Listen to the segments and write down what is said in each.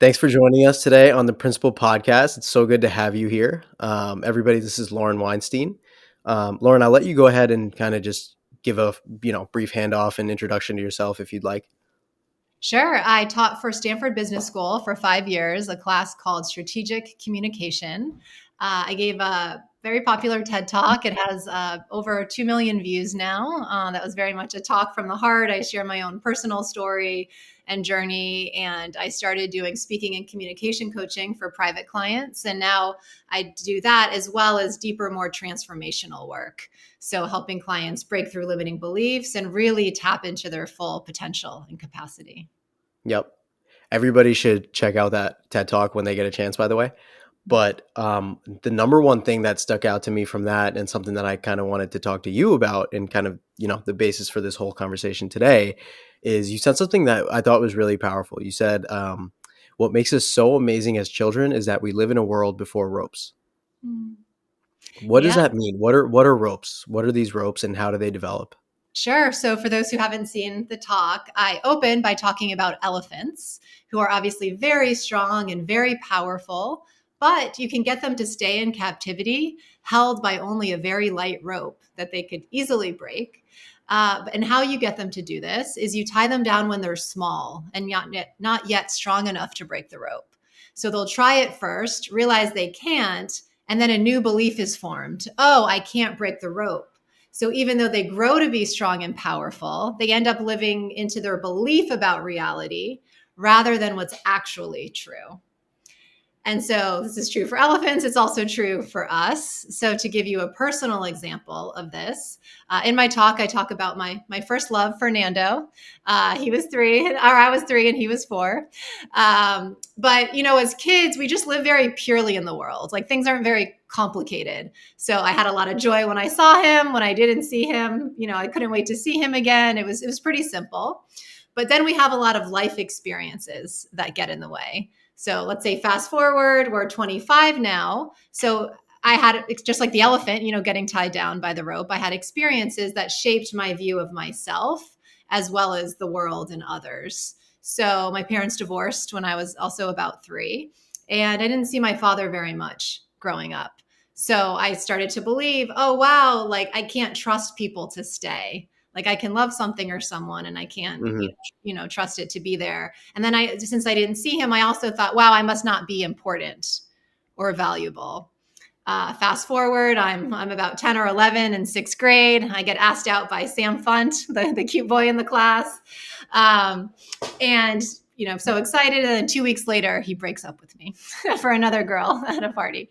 Thanks for joining us today on the Principal Podcast. It's so good to have you here. Everybody, this is Lauren Weinstein. Lauren, I'll let you go ahead and kind of just give a brief handoff and introduction to yourself if you'd like. Sure. I taught for Stanford Business School for 5 years, a class called Strategic Communication. I gave a very popular TED Talk. It has over 2 million views now. That was very much a talk from the heart. I share my own personal story and journey. And I started doing speaking and communication coaching for private clients. And now I do that as well as deeper, more transformational work. So helping clients break through limiting beliefs and really tap into their full potential and capacity. Yep. Everybody should check out that TED Talk when they get a chance, by the way. But the number one thing that stuck out to me from that, and something that I kind of wanted to talk to you about, and kind of, the basis for this whole conversation today, is you said something that I thought was really powerful. You said, what makes us so amazing as children is that we live in a world before ropes. Mm. What does Yeah. that mean? What are ropes? What are these ropes and how do they develop? Sure. So, for those who haven't seen the talk, I open by talking about elephants, who are obviously very strong and very powerful, but you can get them to stay in captivity, held by only a very light rope that they could easily break. And how you get them to do this is you tie them down when they're small and not yet strong enough to break the rope. So they'll try it first, realize they can't, and then a new belief is formed. Oh, I can't break the rope. So even though they grow to be strong and powerful, they end up living into their belief about reality rather than what's actually true. And so this is true for elephants. It's also true for us. So to give you a personal example of this, in my talk, I talk about my first love, Fernando. He was 3, or I was 3 and he was 4. But, as kids, we just live very purely in the world. Like, things aren't very complicated. So I had a lot of joy when I saw him. When I didn't see him, I couldn't wait to see him again. It was pretty simple. But then we have a lot of life experiences that get in the way. So let's say fast forward, we're 25 now. So I had, just like the elephant, getting tied down by the rope, I had experiences that shaped my view of myself as well as the world and others. So my parents divorced when I was also about 3, and I didn't see my father very much growing up. So I started to believe, oh, wow, like I can't trust people to stay. Like, I can love something or someone and I can't, trust it to be there. And then since I didn't see him, I also thought, wow, I must not be important or valuable. Fast forward, I'm about 10 or 11 in 6th grade. I get asked out by Sam Funt, the cute boy in the class. And I'm so excited. And then 2 weeks later, he breaks up with me for another girl at a party.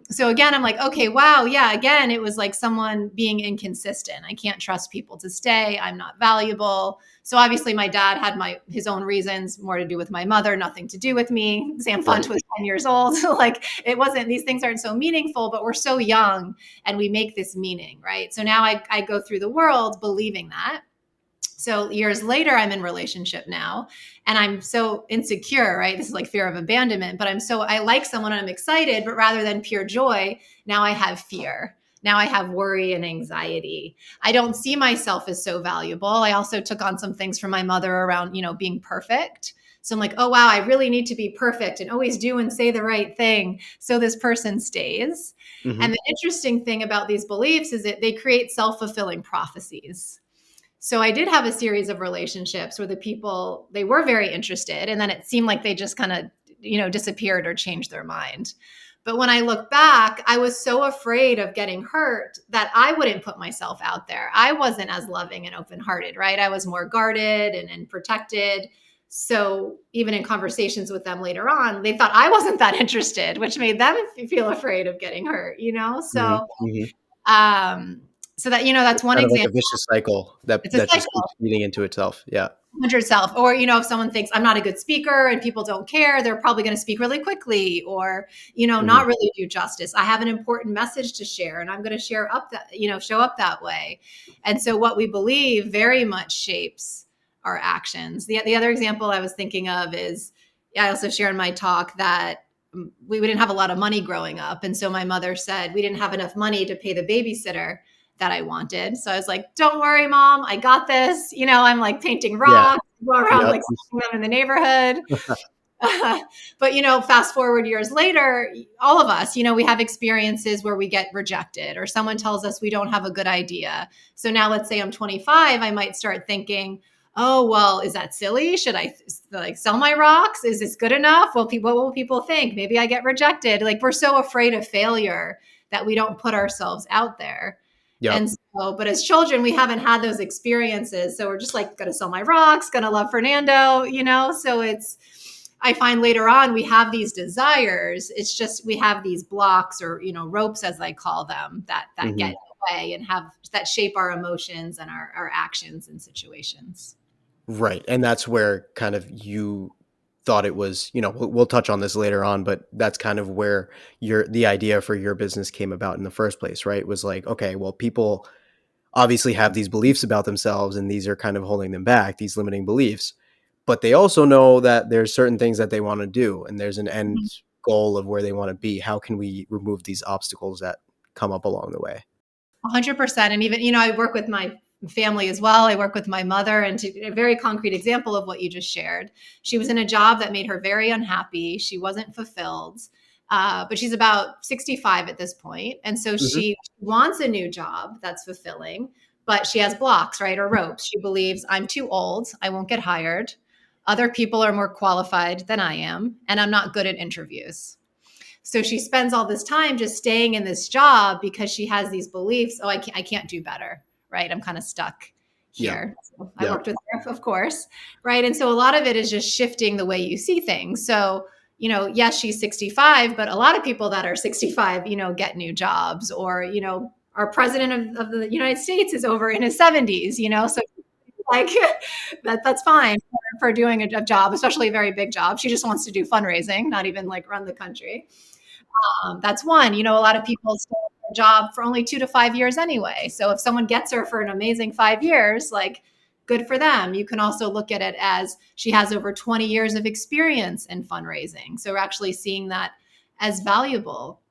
So again, I'm like, okay, wow. Yeah. Again, it was like someone being inconsistent. I can't trust people to stay. I'm not valuable. So obviously my dad had his own reasons, more to do with my mother, nothing to do with me. Sam Funt was 10 years old. So like, it wasn't, these things aren't so meaningful, but we're so young and we make this meaning, right? So now I go through the world believing that. So years later, I'm in relationship now and I'm so insecure, right? This is like fear of abandonment, but I like someone and I'm excited, but rather than pure joy, now I have fear. Now I have worry and anxiety. I don't see myself as so valuable. I also took on some things from my mother around, being perfect. So I'm like, oh, wow, I really need to be perfect and always do and say the right thing so this person stays. Mm-hmm. And the interesting thing about these beliefs is that they create self-fulfilling prophecies. So I did have a series of relationships where the people, they were very interested, and then it seemed like they just kind of, disappeared or changed their mind. But when I look back, I was so afraid of getting hurt that I wouldn't put myself out there. I wasn't as loving and open-hearted, right? I was more guarded and protected. So even in conversations with them later on, they thought I wasn't that interested, which made them feel afraid of getting hurt, So, so that, that's one kind of example. like a vicious cycle that just keeps feeding into itself. Yeah. Itself. Or, if someone thinks I'm not a good speaker and people don't care, they're probably going to speak really quickly or, not really do justice. I have an important message to share and I'm going to share up that, show up that way. And so what we believe very much shapes our actions. The other example I was thinking of is, I also share in my talk that we didn't have a lot of money growing up. And so my mother said we didn't have enough money to pay the babysitter that I wanted. So I was like, don't worry, Mom, I got this. I'm like painting rocks, go around like selling them in the neighborhood. But, fast forward years later, all of us, we have experiences where we get rejected or someone tells us we don't have a good idea. So now let's say I'm 25, I might start thinking, oh, well, is that silly? Should I like sell my rocks? Is this good enough? Well, what will people think? Maybe I get rejected. Like we're so afraid of failure that we don't put ourselves out there. Yep. And so, but as children, we haven't had those experiences. So we're just like, gonna sell my rocks, gonna love Fernando, So I find later on we have these desires. It's just we have these blocks or, ropes, as I call them, that get Hmm. in the way and that shape our emotions and our actions and situations. Right. And that's where kind of you thought it was, we'll touch on this later on, but that's kind of where the idea for your business came about in the first place, right? Was like, okay, well, people obviously have these beliefs about themselves and these are kind of holding them back, these limiting beliefs. But they also know that there's certain things that they want to do and there's an end goal of where they want to be. How can we remove these obstacles that come up along the way? 100%. And even, I work with my family as well. I work with my mother, and a very concrete example of what you just shared. She was in a job that made her very unhappy. She wasn't fulfilled. But she's about 65 at this point. And so Hmm. she wants a new job that's fulfilling, but she has blocks, right? Or ropes. She believes I'm too old. I won't get hired. Other people are more qualified than I am, and I'm not good at interviews. So she spends all this time just staying in this job because she has these beliefs. Oh, I can't do better, right? I'm kind of stuck Yep. here. So I Yep. worked with her, of course, right? And so a lot of it is just shifting the way you see things. So, yes, she's 65, but a lot of people that are 65, get new jobs, or, our president of the United States is over in his 70s, so like that's fine for doing a job, especially a very big job. She just wants to do fundraising, not even like run the country. That's one. A lot of people stay in a job for only 2 to 5 years anyway. So if someone gets her for an amazing 5 years, like good for them. You can also look at it as she has over 20 years of experience in fundraising. So we're actually seeing that as valuable.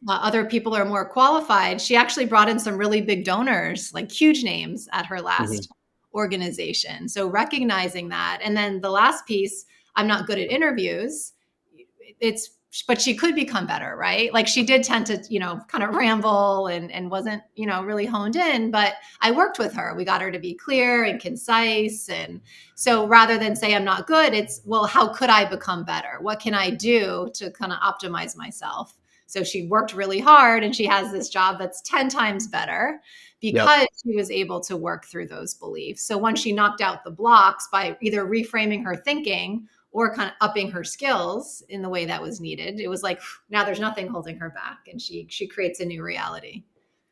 Other people are more qualified. She actually brought in some really big donors, like huge names at her Hmm. last organization. So recognizing that. And then the last piece, I'm not good at interviews. It's but she could become better, right? Like she did tend to, kind of ramble and wasn't, really honed in, but I worked with her. We got her to be clear and concise. And so rather than say I'm not good, it's, well, how could I become better? What can I do to kind of optimize myself? So she worked really hard and she has this job that's 10 times better Yep. because she was able to work through those beliefs. So once she knocked out the blocks by either reframing her thinking or kind of upping her skills in the way that was needed, it was like now there's nothing holding her back, and she creates a new reality.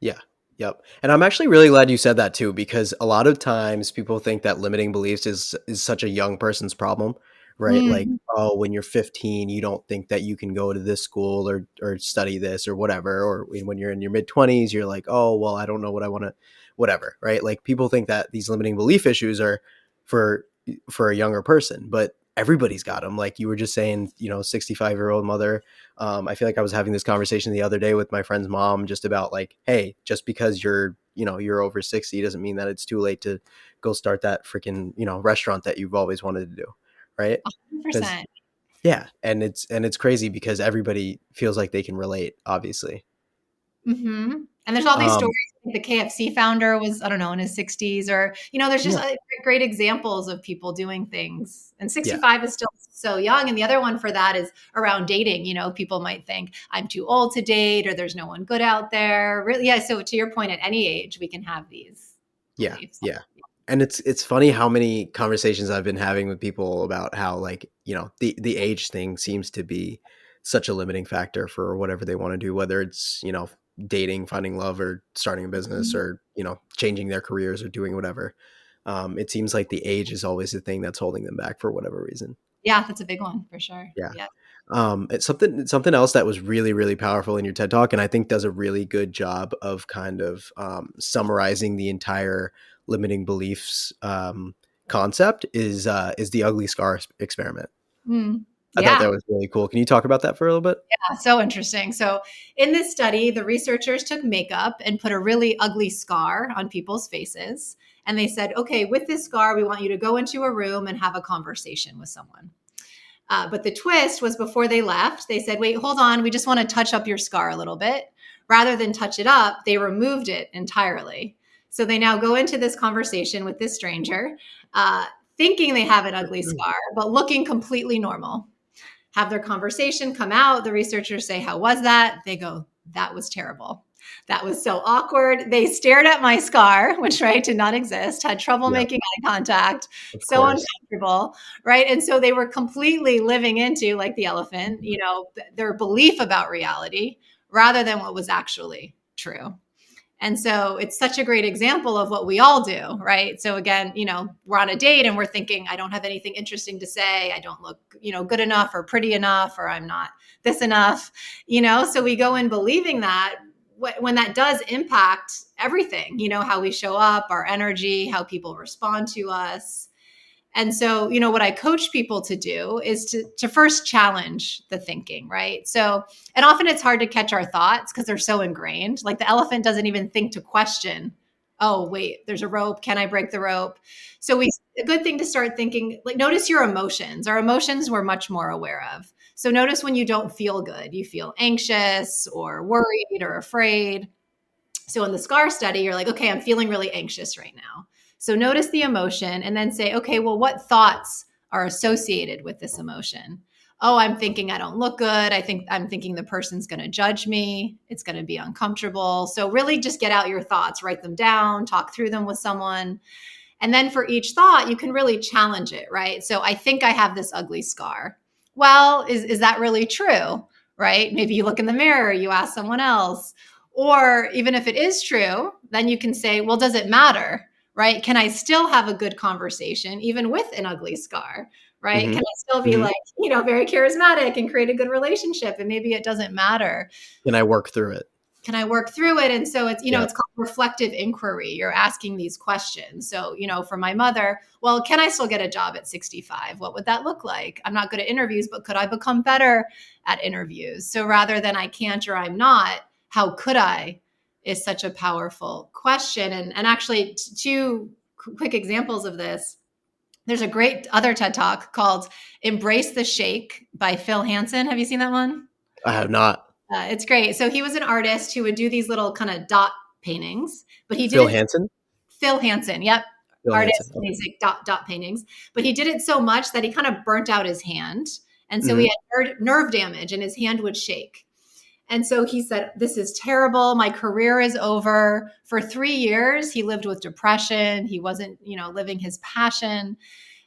Yeah. Yep. And I'm actually really glad you said that too, because a lot of times people think that limiting beliefs is such a young person's problem, right? Like, Mm, oh, when you're 15, you don't think that you can go to this school or study this or whatever. Or when you're in your mid 20s, you're like, oh, well, I don't know what I want to, whatever, right? Like people think that these limiting belief issues are for for a younger person, but everybody's got them. Like you were just saying, 65-year-old mother. I feel like I was having this conversation the other day with my friend's mom just about like, hey, just because you're over 60 doesn't mean that it's too late to go start that freaking, restaurant that you've always wanted to do. Right. Because 100%. yeah. And it's crazy because everybody feels like they can relate, obviously. And there's all these stories. Um, The KFC founder was, I don't know, in his 60s, or, there's just yeah. great examples of people doing things. And Yeah. 65 is still so young. And the other one for that is around dating. People might think I'm too old to date or there's no one good out there. Really, yeah. So to your point, at any age, we can have these Yeah. beliefs. Yeah. And it's funny how many conversations I've been having with people about how like, the age thing seems to be such a limiting factor for whatever they want to do, whether it's, dating, finding love or starting a business Mhm. or, changing their careers or doing whatever. It seems like the age is always the thing that's holding them back for whatever reason. Yeah, that's a big one for sure. Yeah. Yeah. It's something else that was really, really powerful in your TED Talk, and I think does a really good job of kind of summarizing the entire limiting beliefs concept is the ugly scar experiment. Mm. I thought Yeah. that was really cool. Can you talk about that for a little bit? So interesting. So, in this study, the researchers took makeup and put a really ugly scar on people's faces. And they said, okay, with this scar, we want you to go into a room and have a conversation with someone. But the twist was before they left, they said, wait, hold on. We just want to touch up your scar a little bit. Rather than touch it up, they removed it entirely. So they now go into this conversation with this stranger, uh, thinking they have an ugly scar, but looking completely normal. Have their conversation, come out. The researchers say, how was that? They go, that was terrible. That was so awkward. They stared at my scar, which, right, did not exist, had trouble Yep, making eye contact, of so course. uncomfortable, right? And so they were completely living into, like the elephant, their belief about reality rather than what was actually true. And so it's such a great example of what we all do, right? So again, we're on a date and we're thinking, I don't have anything interesting to say. I don't look, good enough or pretty enough, or I'm not this enough, So we go in believing that when that does impact everything, how we show up, our energy, how people respond to us. And so, what I coach people to do is to first challenge the thinking, right? So, and often it's hard to catch our thoughts because they're so ingrained. Like the elephant doesn't even think to question, oh, wait, there's a rope. Can I break the rope? So, a good thing to start thinking, like, notice your emotions. Our emotions we're much more aware of. So, notice when you don't feel good, you feel anxious or worried or afraid. So in the SCAR study, you're like, okay, I'm feeling really anxious right now. So notice the emotion and then say, okay, well, what thoughts are associated with this emotion? Oh, I'm thinking I don't look good. I'm thinking the person's going to judge me. It's going to be uncomfortable. So really just get out your thoughts, write them down, talk through them with someone. And then for each thought, you can really challenge it, right? So I think I have this ugly scar. Well, is that really true? Right? Maybe you look in the mirror, you ask someone else. Or even if it is true, then you can say, well, does it matter? Right? Can I still have a good conversation even with an ugly scar? Right? Hmm. Can I still be Hmm. like, very charismatic and create a good relationship? And maybe it doesn't matter. Can I work through it? Can I work through it? And so it's, Yep. it's called reflective inquiry. You're asking these questions. So, for my mother, well, can I still get a job at 65? What would that look like? I'm not good at interviews, but could I become better at interviews? So rather than I can't or I'm not, how could I is such a powerful question. And actually, two quick examples of this. There's a great other TED Talk called Embrace the Shake by Phil Hansen. Have you seen that one? I have not. It's great. So he was an artist who would do these little kind of dot paintings, but he did Phil it. Hansen? Phil Hansen, yep, Phil Hansen. artist, Okay. music, dot paintings. But he did it so much that he kind of burnt out his hand, and so he Hmm. had nerve damage, and his hand would shake. And so he said, "This is terrible. My career is over." For 3 years, he lived with depression. He wasn't, living his passion.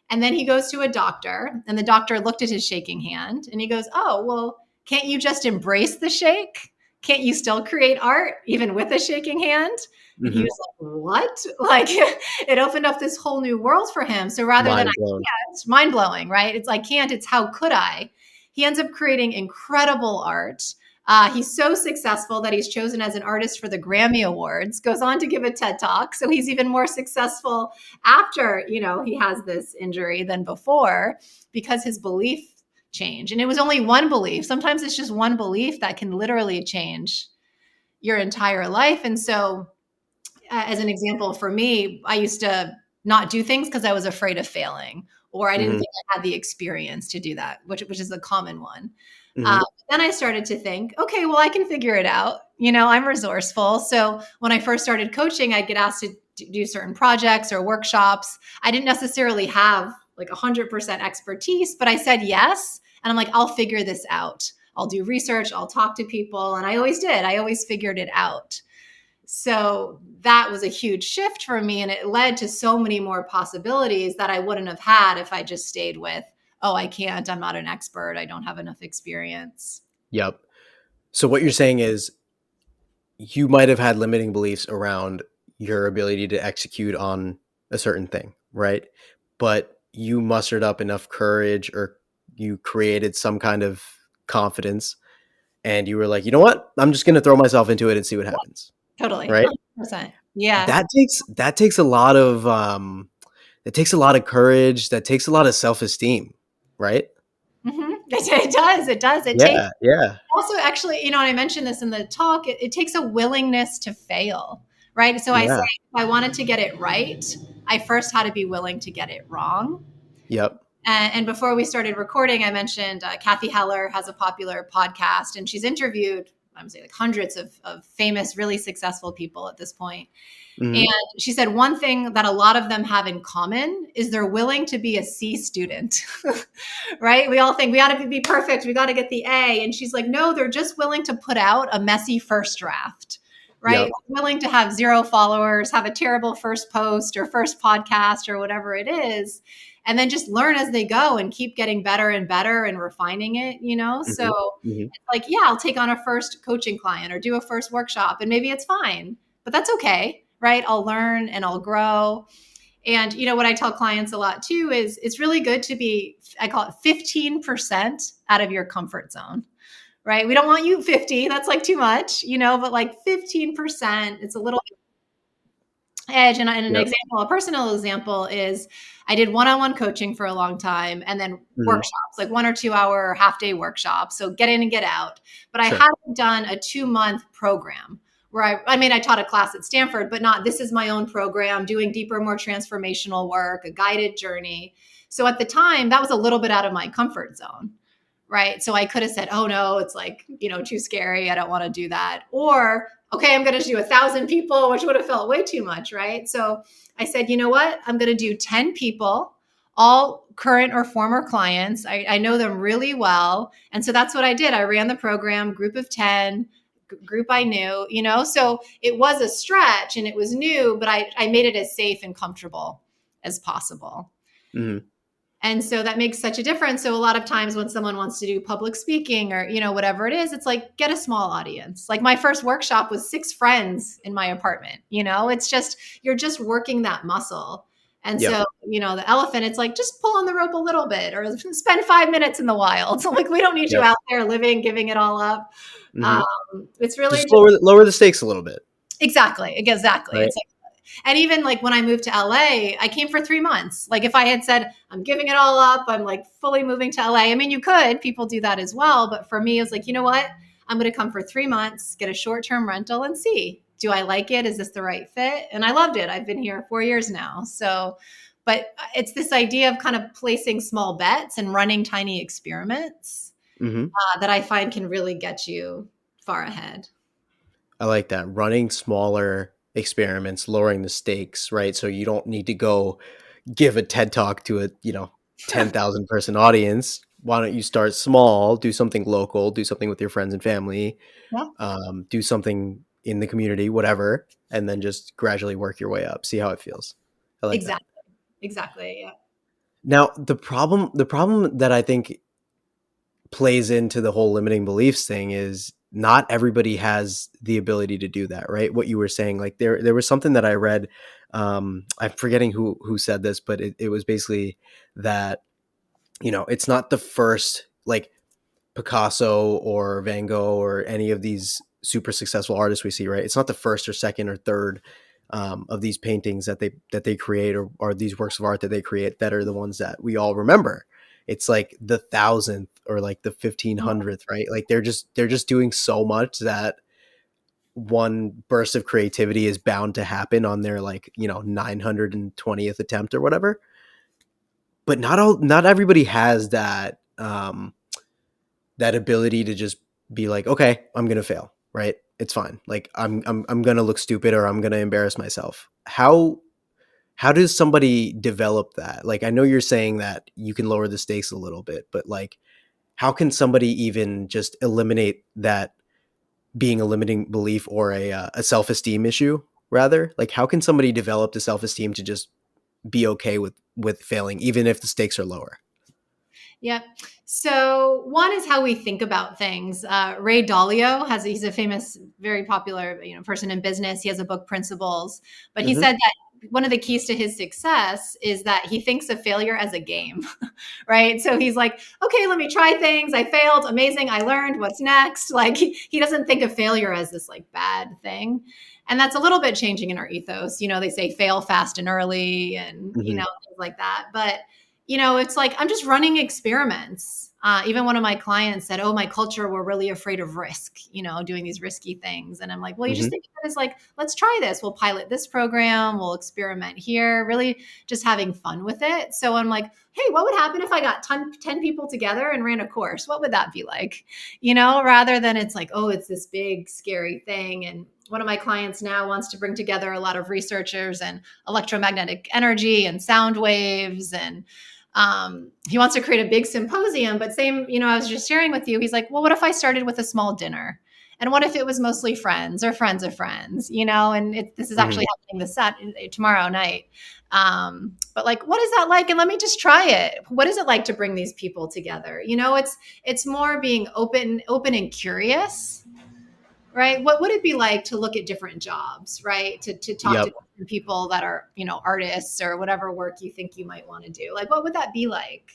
And then he goes to a doctor, and the doctor looked at his shaking hand and he goes, oh, well, can't you just embrace the shake? Can't you still create art even with a shaking hand? And he Hmm. was like, what? Like it opened up this whole new world for him. So rather than Mind blown. it's mind blowing, right? It's like, can't, it's how could I? He ends up creating incredible art. He's so successful that he's chosen as an artist for the Grammy Awards, goes on to give a TED Talk. So he's even more successful after, he has this injury than before because his belief changed. And it was only one belief. Sometimes it's just one belief that can literally change your entire life. And so, as an example for me, I used to not do things because I was afraid of failing, or I didn't Hmm. think I had the experience to do that, which is a common one. Hmm. Then I started to think, okay, well, I can figure it out. I'm resourceful. So when I first started coaching, I'd get asked to do certain projects or workshops. I didn't necessarily have like 100% expertise, but I said yes. And I'm like, I'll figure this out. I'll do research, I'll talk to people. And I always did. I always figured it out. So that was a huge shift for me. And it led to so many more possibilities that I wouldn't have had if I just stayed with, oh, I can't, I'm not an expert, I don't have enough experience. Yep. So what you're saying is you might have had limiting beliefs around your ability to execute on a certain thing, right? But you mustered up enough courage or you created some kind of confidence and you were like, you know what? I'm just going to throw myself into it and see what happens. Totally. Right. 100%. Yeah. That takes a lot of, it takes a lot of courage. That takes a lot of self-esteem. Right. It does. It does. It takes Yeah. Yeah. also actually, and I mentioned this in the talk, it takes a willingness to fail, right? So I say, Yeah. if I wanted to get it right, I first had to be willing to get it wrong. Yep. And before we started recording, I mentioned Kathy Heller has a popular podcast, and she's interviewed, I would say, like hundreds of famous, really successful people at this point. And Hmm. she said one thing that a lot of them have in common is they're willing to be a C student, right? We all think we got to be perfect, we got to get the A. And she's like, no, they're just willing to put out a messy first draft, right? Yep. Willing to have 0 followers, have a terrible first post or first podcast or whatever it is, and then just learn as they go and keep getting better and better and refining it, you know? So Hmm. Hmm. it's like, yeah, I'll take on a first coaching client or do a first workshop, and maybe it's fine, but that's okay, right? I'll learn and I'll grow. And you know what I tell clients a lot too is it's really good to be, I call it 15% out of your comfort zone, right? We don't want you 50, that's like too much, you know, but like 15%, it's a little edge. And an Yep. example, a personal example is I did one-on-one coaching for a long time and then Hmm. workshops, like 1 or 2 hour half day workshops. So get in and get out. But I Sure. hadn't done a 2 month program where I mean, I taught a class at Stanford, but not, this is my own program, doing deeper, more transformational work, a guided journey. So at the time, that was a little bit out of my comfort zone, right? So I could have said, oh no, it's like, you know, too scary, I don't want to do that. Or, okay, I'm going to do 1,000 people, which would have felt way too much, right? So I said, you know what? I'm going to do 10 people, all current or former clients. I know them really well. And so that's what I did. I ran the program, group of 10, group I knew, you know? So it was a stretch and it was new, but I made it as safe and comfortable as possible. Hmm. And so that makes such a difference. So a lot of times when someone wants to do public speaking or, you know, whatever it is, it's like, get a small audience. Like my first workshop was 6 friends in my apartment, you know, it's just, you're just working that muscle. And Yep. so, you know, the elephant, it's like, just pull on the rope a little bit or spend 5 minutes in the wild. So like, we don't need you Yep. out there living, giving it all up. Hmm. It's really Just just lower the stakes a little bit, exactly. right? It's and even like when I moved to LA, I came for 3 months. Like if I had said, I'm giving it all up, I'm like fully moving to LA. I mean, you could, people do that as well. But for me, it was like, you know what? I'm going to come for 3 months, get a short term rental and see, do I like it? Is this the right fit? And I loved it. I've been here 4 years now. So, but it's this idea of kind of placing small bets and running tiny experiments Hmm. that I find can really get you far ahead. I like that. Running smaller experiments, lowering the stakes, right? So you don't need to go give a TED talk to a, 10,000 person audience. Why don't you start small, do something local, do something with your friends and family, Yeah, do something in the community, whatever, and then just gradually work your way up. See how it feels. I like that. exactly. Exactly. Yeah. Now, the problem that I think plays into the whole limiting beliefs thing is not everybody has the ability to do that, right? What you were saying, like there was something that I read. I'm forgetting who said this, but it was basically that, it's not the first, like Picasso or Van Gogh or any of these super successful artists we see, right? It's not the first or second or third of these paintings that they create, or these works of art that they create, that are the ones that we all remember. It's like the thousandth or like the 1500th, right? Like they're just doing so much that one burst of creativity is bound to happen on their, like, 920th attempt or whatever. But not everybody has that ability to just be like, okay, I'm gonna fail, right? It's fine. Like I'm gonna look stupid, or I'm gonna embarrass myself. How does somebody develop that? Like, I know you're saying that you can lower the stakes a little bit, but like, how can somebody even just eliminate that being a limiting belief, or a self-esteem issue, rather? Like, how can somebody develop the self-esteem to just be okay with failing, even if the stakes are lower? Yep. So one is how we think about things. Ray Dalio he's a famous, very popular, person in business. He has a book, Principles, but he Hmm. said that one of the keys to his success is that he thinks of failure as a game, right? So he's like, okay, let me try things. I failed. Amazing. I learned. What's next? Like he doesn't think of failure as this like bad thing. And that's a little bit changing in our ethos. They say fail fast and early and, Hmm. things like that. But it's like I'm just running experiments. Even one of my clients said, "Oh, my culture, we're really afraid of risk, doing these risky things." And I'm like, "Well, you just Hmm. think of it as like, let's try this. We'll pilot this program. We'll experiment here. Really, just having fun with it." So I'm like, "Hey, what would happen if I got 10 people together and ran a course? What would that be like?" Rather than it's like, "Oh, it's this big scary thing." And one of my clients now wants to bring together a lot of researchers and electromagnetic energy and sound waves, and he wants to create a big symposium. But same, I was just sharing with you, he's like, well, what if I started with a small dinner, and what if it was mostly friends or friends of friends, and this is actually Hmm. happening tomorrow night. But like, what is that like? And let me just try it. What is it like to bring these people together? It's more being open and curious, right? What would it be like to look at different jobs, right? To talk to Yep. different people that are, artists or whatever work you think you might want to do. Like, what would that be like?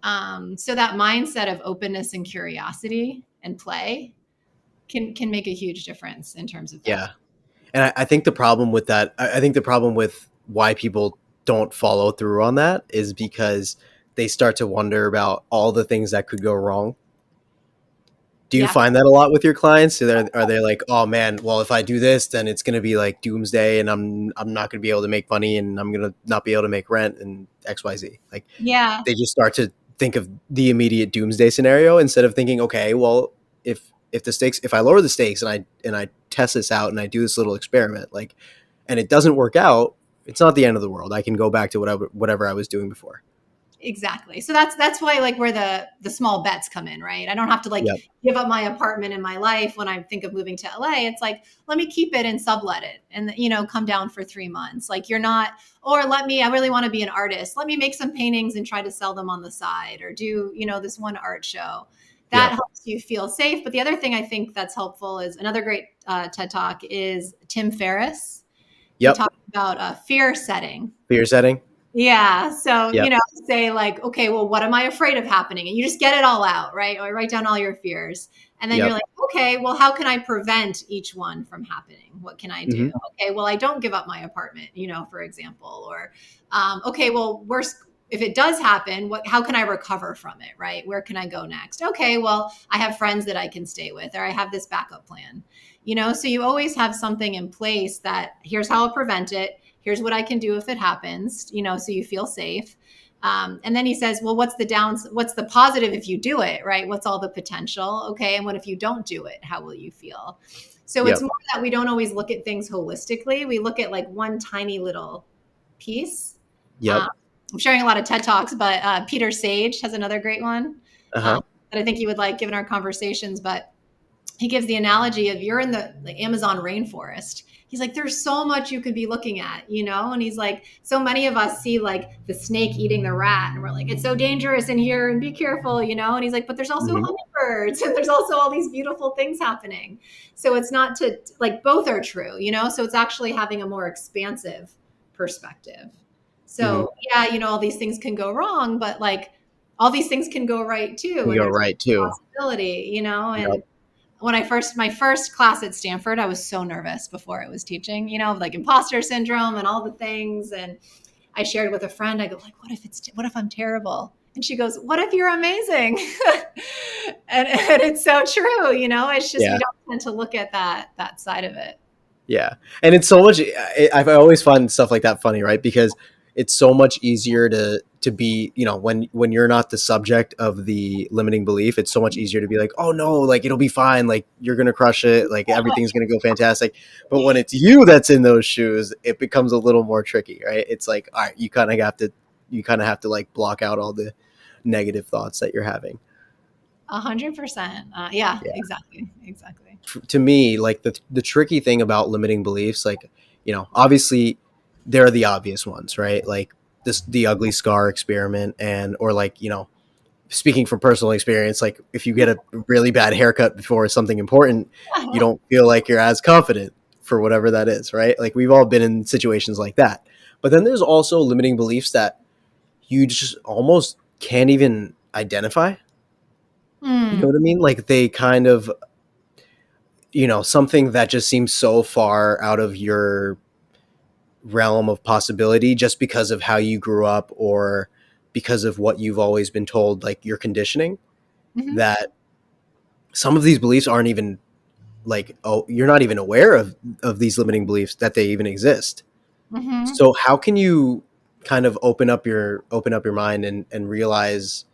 So that mindset of openness and curiosity and play can make a huge difference in terms of that. Yeah. And I think the problem with that, I think the problem with why people don't follow through on that is because they start to wonder about all the things that could go wrong. Do you Yeah. find that a lot with your clients? Are they like, oh man, well if I do this, then it's gonna be like doomsday, and I'm not gonna be able to make money, and I'm gonna not be able to make rent and X Y Z. Like Yeah. they just start to think of the immediate doomsday scenario instead of thinking, okay, well if I lower the stakes and I test this out and I do this little experiment, like, and it doesn't work out, it's not the end of the world. I can go back to whatever I was doing before. Exactly. So that's why, like, where the small bets come in, right? I don't have to like Yep. give up my apartment in my life when I think of moving to LA. It's like, let me keep it and sublet it and come down for 3 months. Like, you're not, or I really want to be an artist. Let me make some paintings and try to sell them on the side, or do, this one art show. That Yep. helps you feel safe. But the other thing I think that's helpful is another great TED Talk is Tim Ferriss. He Yep. talks about fear setting. Fear setting. Yeah. So, Yep. say like, okay, well, what am I afraid of happening? And you just get it all out, right? Or write down all your fears. And then you're Yep. like, okay, well, how can I prevent each one from happening? What can I do? Hmm. Okay, well, I don't give up my apartment, for example. Or, okay, well, worst, if it does happen, how can I recover from it, right? Where can I go next? Okay, well, I have friends that I can stay with, or I have this backup plan, so you always have something in place that here's how I'll prevent it, here's what I can do if it happens, so you feel safe. And then he says, well, what's the positive if you do it, right? What's all the potential? Okay. And what if you don't do it? How will you feel? So it's Yep. more that we don't always look at things holistically. We look at like one tiny little piece. Yep. Um, I'm sharing a lot of TED Talks, but Peter Sage has another great one Uh-huh. that I think you would like given our conversations. But he gives the analogy of you're in the Amazon rainforest. He's like, there's so much you could be looking at, and he's like, so many of us see like the snake eating the rat, and we're like, it's so dangerous in here, and be careful, and he's like, but there's also Hmm. hummingbirds, and there's also all these beautiful things happening. So it's not to like, both are true, so it's actually having a more expansive perspective. Hmm. So yeah, all these things can go wrong, but like all these things can go right too, You and go there's right too. possibility, Yep. and when my first class at Stanford, I was so nervous before I was teaching, like imposter syndrome and all the things. And I shared with a friend, I go like, what if I'm terrible? And she goes, what if you're amazing? And it's so true. It's just, we Yeah. don't tend to look at that side of it. Yeah, and it's so much. I always find stuff like that funny, right? Because it's so much easier to be, when you're not the subject of the limiting belief. It's so much easier to be like, oh no, like it'll be fine, like you're gonna crush it, like everything's gonna go fantastic. But when it's you that's in those shoes, it becomes a little more tricky, right? It's like, all right, you kind of have to like block out all the negative thoughts that you're having. 100%. Yeah, Yeah. exactly. Exactly. To me, like the tricky thing about limiting beliefs, like, obviously there are the obvious ones, right? Like the ugly scar experiment, and or like, speaking from personal experience, like if you get a really bad haircut before something important, you don't feel like you're as confident for whatever that is, right? Like we've all been in situations like that. But then there's also limiting beliefs that you just almost can't even identify. You know Hmm. what I mean? Like they kind of, something that just seems so far out of your realm of possibility just because of how you grew up, or because of what you've always been told, like your conditioning, Hmm. that some of these beliefs aren't even like, oh, you're not even aware of these limiting beliefs, that they even exist. Hmm. So how can you kind of open up your mind and realize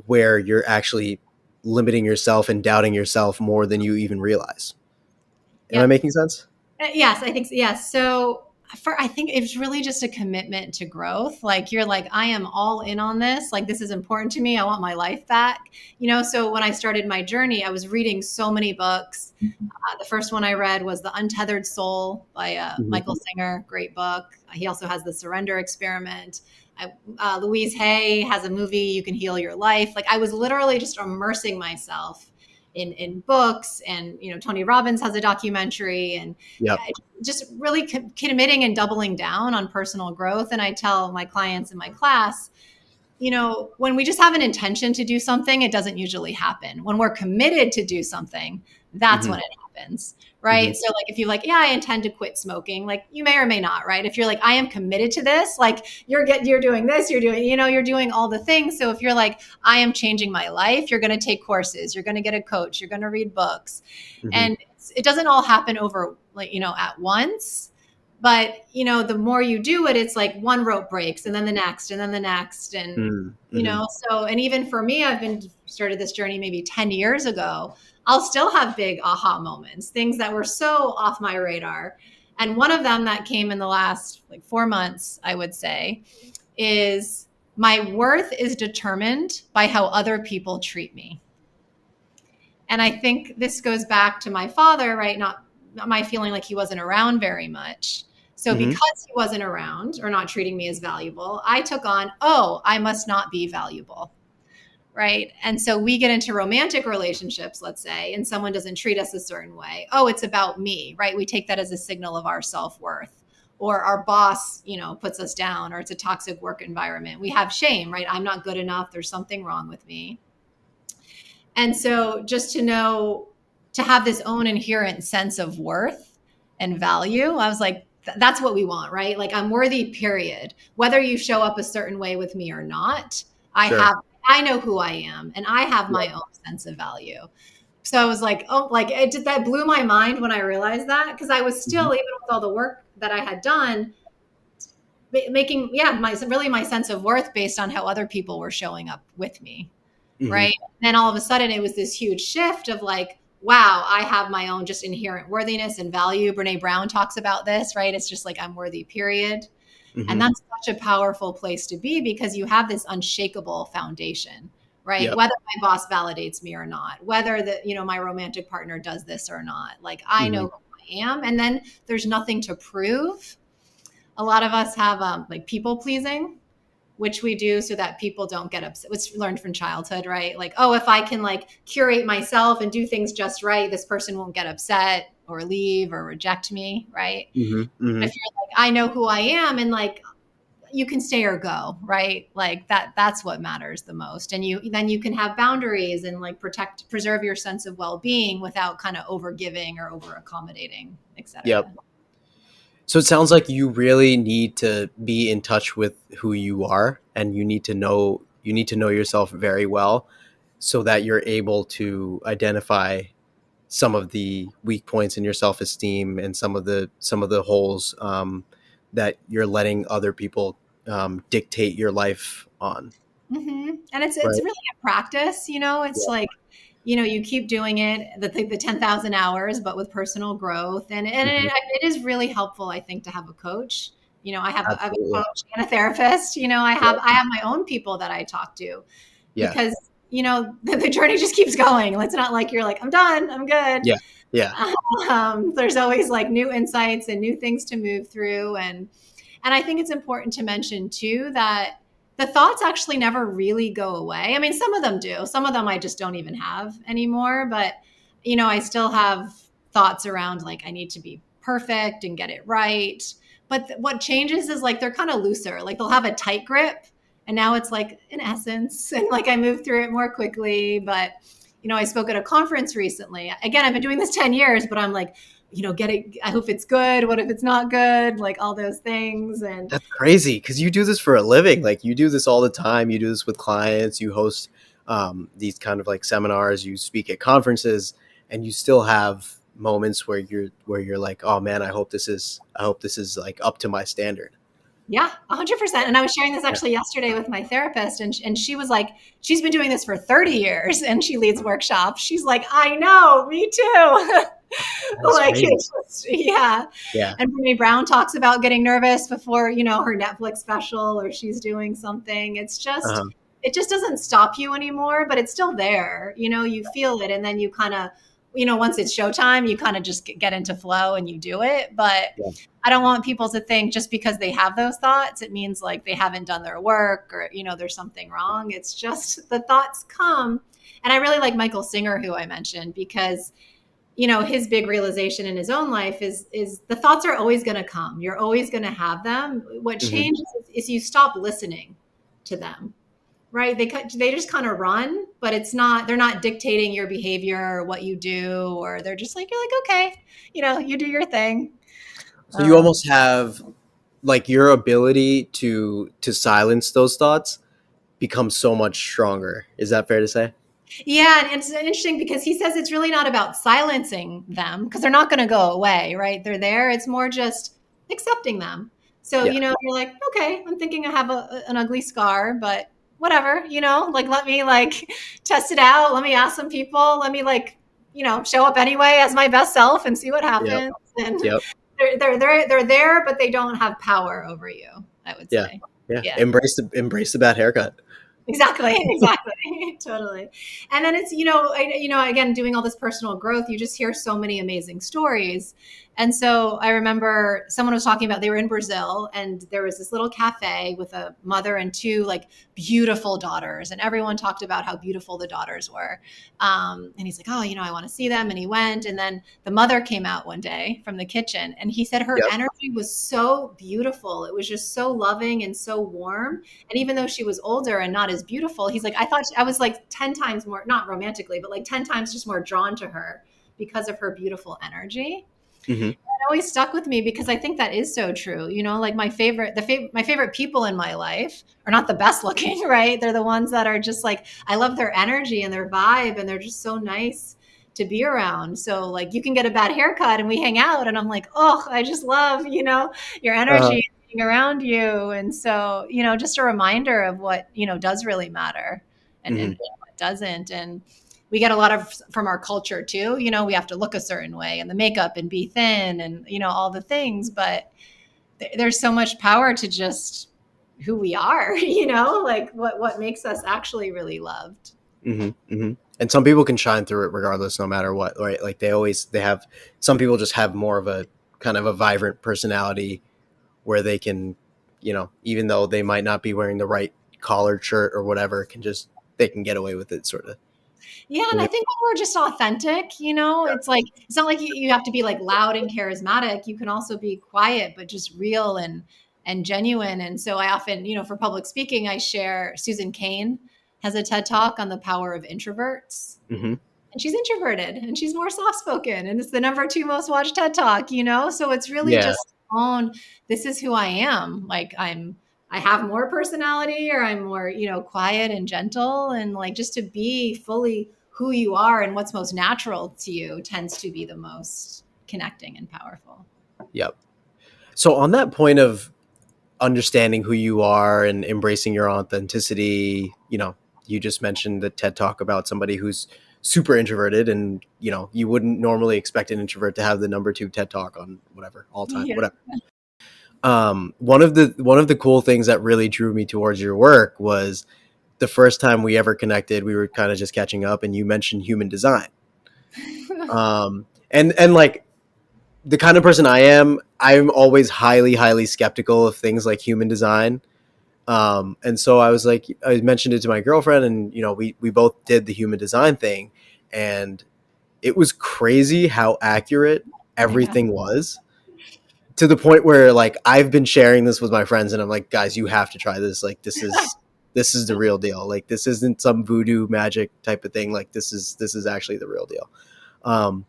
where you're actually limiting yourself and doubting yourself more than you even realize? Am I Yep. making sense? Yes, I think so. Yes. So I think it's really just a commitment to growth. Like you're like, I am all in on this. Like this is important to me. I want my life back. So when I started my journey, I was reading so many books. The first one I read was The Untethered Soul by Hmm. Michael Singer. Great book. He also has The Surrender Experiment. Louise Hay has a movie, You Can Heal Your Life. Like I was literally just immersing myself in books, and Tony Robbins has a documentary, and Yep. just really committing and doubling down on personal growth. And I tell my clients in my class, when we just have an intention to do something, it doesn't usually happen. When we're committed to do something, that's Hmm. when it happens. Hmm. Right. So, like, if you're like, yeah, I intend to quit smoking, like, you may or may not. Right. If you're like, I am committed to this, like, you're doing this, you're doing all the things. So, if you're like, I am changing my life, you're going to take courses, you're going to get a coach, you're going to read books. Hmm. And it doesn't all happen over, like, at once. But the more you do it, it's like one rope breaks and then the next and then the next. And Hmm. so, and even for me, I've been started this journey maybe 10 years ago. I'll still have big aha moments, things that were so off my radar. And one of them that came in the last like 4 months, I would say, is my worth is determined by how other people treat me. And I think this goes back to my father, right? Not my feeling like he wasn't around very much. So Hmm. because he wasn't around or not treating me as valuable, I took on, oh, I must not be valuable. Right. And so we get into romantic relationships, let's say, and someone doesn't treat us a certain way. Oh, it's about me, right? We take that as a signal of our self-worth. Or our boss, puts us down, or it's a toxic work environment. We have shame, right? I'm not good enough. There's something wrong with me. And so just to know, to have this own inherent sense of worth and value, I was like, that's what we want, right? Like I'm worthy, period. Whether you show up a certain way with me or not, Sure. I know who I am and I have Yep. my own sense of value. So I was like, oh, like that blew my mind when I realized that, because I was Hmm. still, even with all the work that I had done, making, yeah, my sense of worth based on how other people were showing up with me. Hmm. Right. And then all of a sudden it was this huge shift of like, wow, I have my own just inherent worthiness and value. Brene Brown talks about this, right? It's just like I'm worthy, period. And Hmm. that's such a powerful place to be, because you have this unshakable foundation, right? Yep. Whether my boss validates me or not, whether my romantic partner does this or not, like I Hmm. know who I am. And then there's nothing to prove. A lot of us have like people pleasing, which we do so that people don't get upset. It's learned from childhood, right? Like, oh, if I can like curate myself and do things just right, this person won't get upset or leave or reject me, right? Hmm. Hmm. If you're like, I know who I am, and like you can stay or go, right? Like that's what matters the most. And you can have boundaries and like preserve your sense of well-being without kind of over giving or over accommodating, Yep. etc. So it sounds like you really need to be in touch with who you are, and you need to know yourself very well so that you're able to identify some of the weak points in your self-esteem and some of the holes that you're letting other people dictate your life on, And it's right? really a practice. It's Yeah. like, you keep doing it, the 10,000 hours, but with personal growth. And Hmm. it is really helpful, I think, to have a coach. I have a Absolutely. coach and a therapist. Yeah. I have my own people that I talk to, Yeah. because, the journey just keeps going. It's not like you're like, I'm done, I'm good. Yeah. Yeah. There's always like new insights and new things to move through. And I think it's important to mention too that the thoughts actually never really go away. I mean, some of them do. Some of them I just don't even have anymore. But, I still have thoughts around like I need to be perfect and get it right. But what changes is like they're kind of looser. Like they'll have a tight grip. And now it's like an essence. And like I move through it more quickly. But, I spoke at a conference recently. Again, I've been doing this 10 years, but I'm like, get it. I hope it's good. What if it's not good? Like all those things. And That's crazy because you do this for a living. Like you do this all the time. You do this with clients. You host these kind of like seminars. You speak at conferences, and you still have moments where you're like, oh man, I hope this is like up to my standard. yeah, 100%. And I was sharing this Yeah, actually yesterday with my therapist, and she was like, she's been doing this for 30 years and she leads workshops. She's like, I know, me too. that's Like crazy. it's just, yeah. Yeah, And Brene Brown talks about getting nervous before, her Netflix special or she's doing something. uh-huh. It just doesn't stop you anymore, but it's still there. You feel it, and then you kind of, once it's showtime, you kind of just get into flow and you do it. But Yeah. I don't want people to think just because they have those thoughts, it means like they haven't done their work or, there's something wrong. It's just the thoughts come. And I really like Michael Singer, who I mentioned, because his big realization in his own life is the thoughts are always going to come. You're always going to have them. What Hmm. changes is you stop listening to them, right? They just kind of run, but they're not dictating your behavior or what you do, or they're just like, you're like, okay, you do your thing. So you um, almost have like your ability to silence those thoughts becomes so much stronger. Is that fair to say? Yeah, and it's interesting because he says it's really not about silencing them because they're not going to go away, right? They're there. It's more just accepting them. So, Yeah. you're like, okay, I'm thinking I have an ugly scar, but whatever, like let me like test it out. Let me ask some people. Let me like, show up anyway as my best self and see what Yep. happens. And Yep. they're there, but they don't have power over you, I would Yeah. say. Yeah. Yeah. Embrace the bad haircut. Exactly, exactly, totally. And then it's again doing all this personal growth, you just hear so many amazing stories. And so I remember someone was talking about they were in Brazil and there was this little cafe with a mother and two like beautiful daughters, and everyone talked about how beautiful the daughters were. And he's like, oh, I want to see them, and he went, and then the mother came out one day from the kitchen, and he said her Yep. energy was so beautiful. It was just so loving and so warm, and even though she was older and not as beautiful, he's like, I was like 10 times more, not romantically, but like 10 times just more drawn to her because of her beautiful energy. Hmm. It always stuck with me because I think that is so true. Like my favorite people in my life are not the best looking, right? They're the ones that are just like, I love their energy and their vibe, and they're just so nice to be around. So like you can get a bad haircut and we hang out and I'm like, oh, I just love, your Uh, energy being around you. And so, just a reminder of what, does really matter, and hmm. what doesn't. And we get a lot of from our culture too. We have to look a certain way and the makeup and be thin and, all the things, but there's so much power to just who we are, like what makes us actually really loved. Hmm. Hmm. And some people can shine through it regardless, no matter what, right? Like they have, some people just have more of a kind of a vibrant personality where they can, even though they might not be wearing the right collared shirt or whatever, they can get away with it sort of. Yeah, and I think when we're just authentic, it's like it's not like you have to be like loud and charismatic. You can also be quiet, but just real and genuine. And so I often, for public speaking, I share Susan Cain has a TED talk on the power of introverts. Hmm. And she's introverted and she's more soft spoken. And it's the number two most watched TED talk, So it's really Yeah. just own this is who I am. Like I have more personality, or I'm more, quiet and gentle, and like just to be fully who you are and what's most natural to you tends to be the most connecting and powerful. Yep. So on that point of understanding who you are and embracing your authenticity, you just mentioned the TED talk about somebody who's super introverted, and you wouldn't normally expect an introvert to have the number two TED talk on whatever, all time, Yeah. whatever. One of the cool things that really drew me towards your work was the first time we ever connected. We were kind of just catching up, and you mentioned human design. And like the kind of person I am, I'm always highly, highly skeptical of things like human design. And so I was like, I mentioned it to my girlfriend, and we both did the human design thing, and it was crazy how accurate Yeah. everything was, to the point where like I've been sharing this with my friends, and I'm like, guys, you have to try this. Like this is the real deal. Like this isn't some voodoo magic type of thing. Like this is actually the real deal. Um,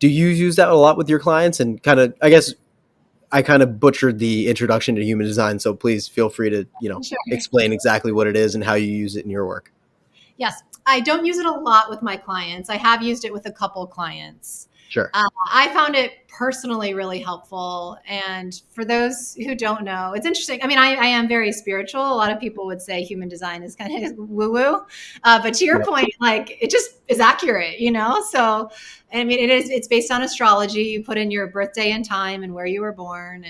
Do you use that a lot with your clients? And kind of, I guess I kind of butchered the introduction to human design, so please feel free to, Sure. explain exactly what it is and how you use it in your work. Yes, I don't use it a lot with my clients. I have used it with a couple clients. Sure. I found it personally really helpful. And for those who don't know, it's interesting. I mean, I am very spiritual. A lot of people would say human design is kind of woo woo. But to your Yep. point, like it just is accurate, you know? So, I mean, it's based on astrology. You put in your birthday and time and where you were born.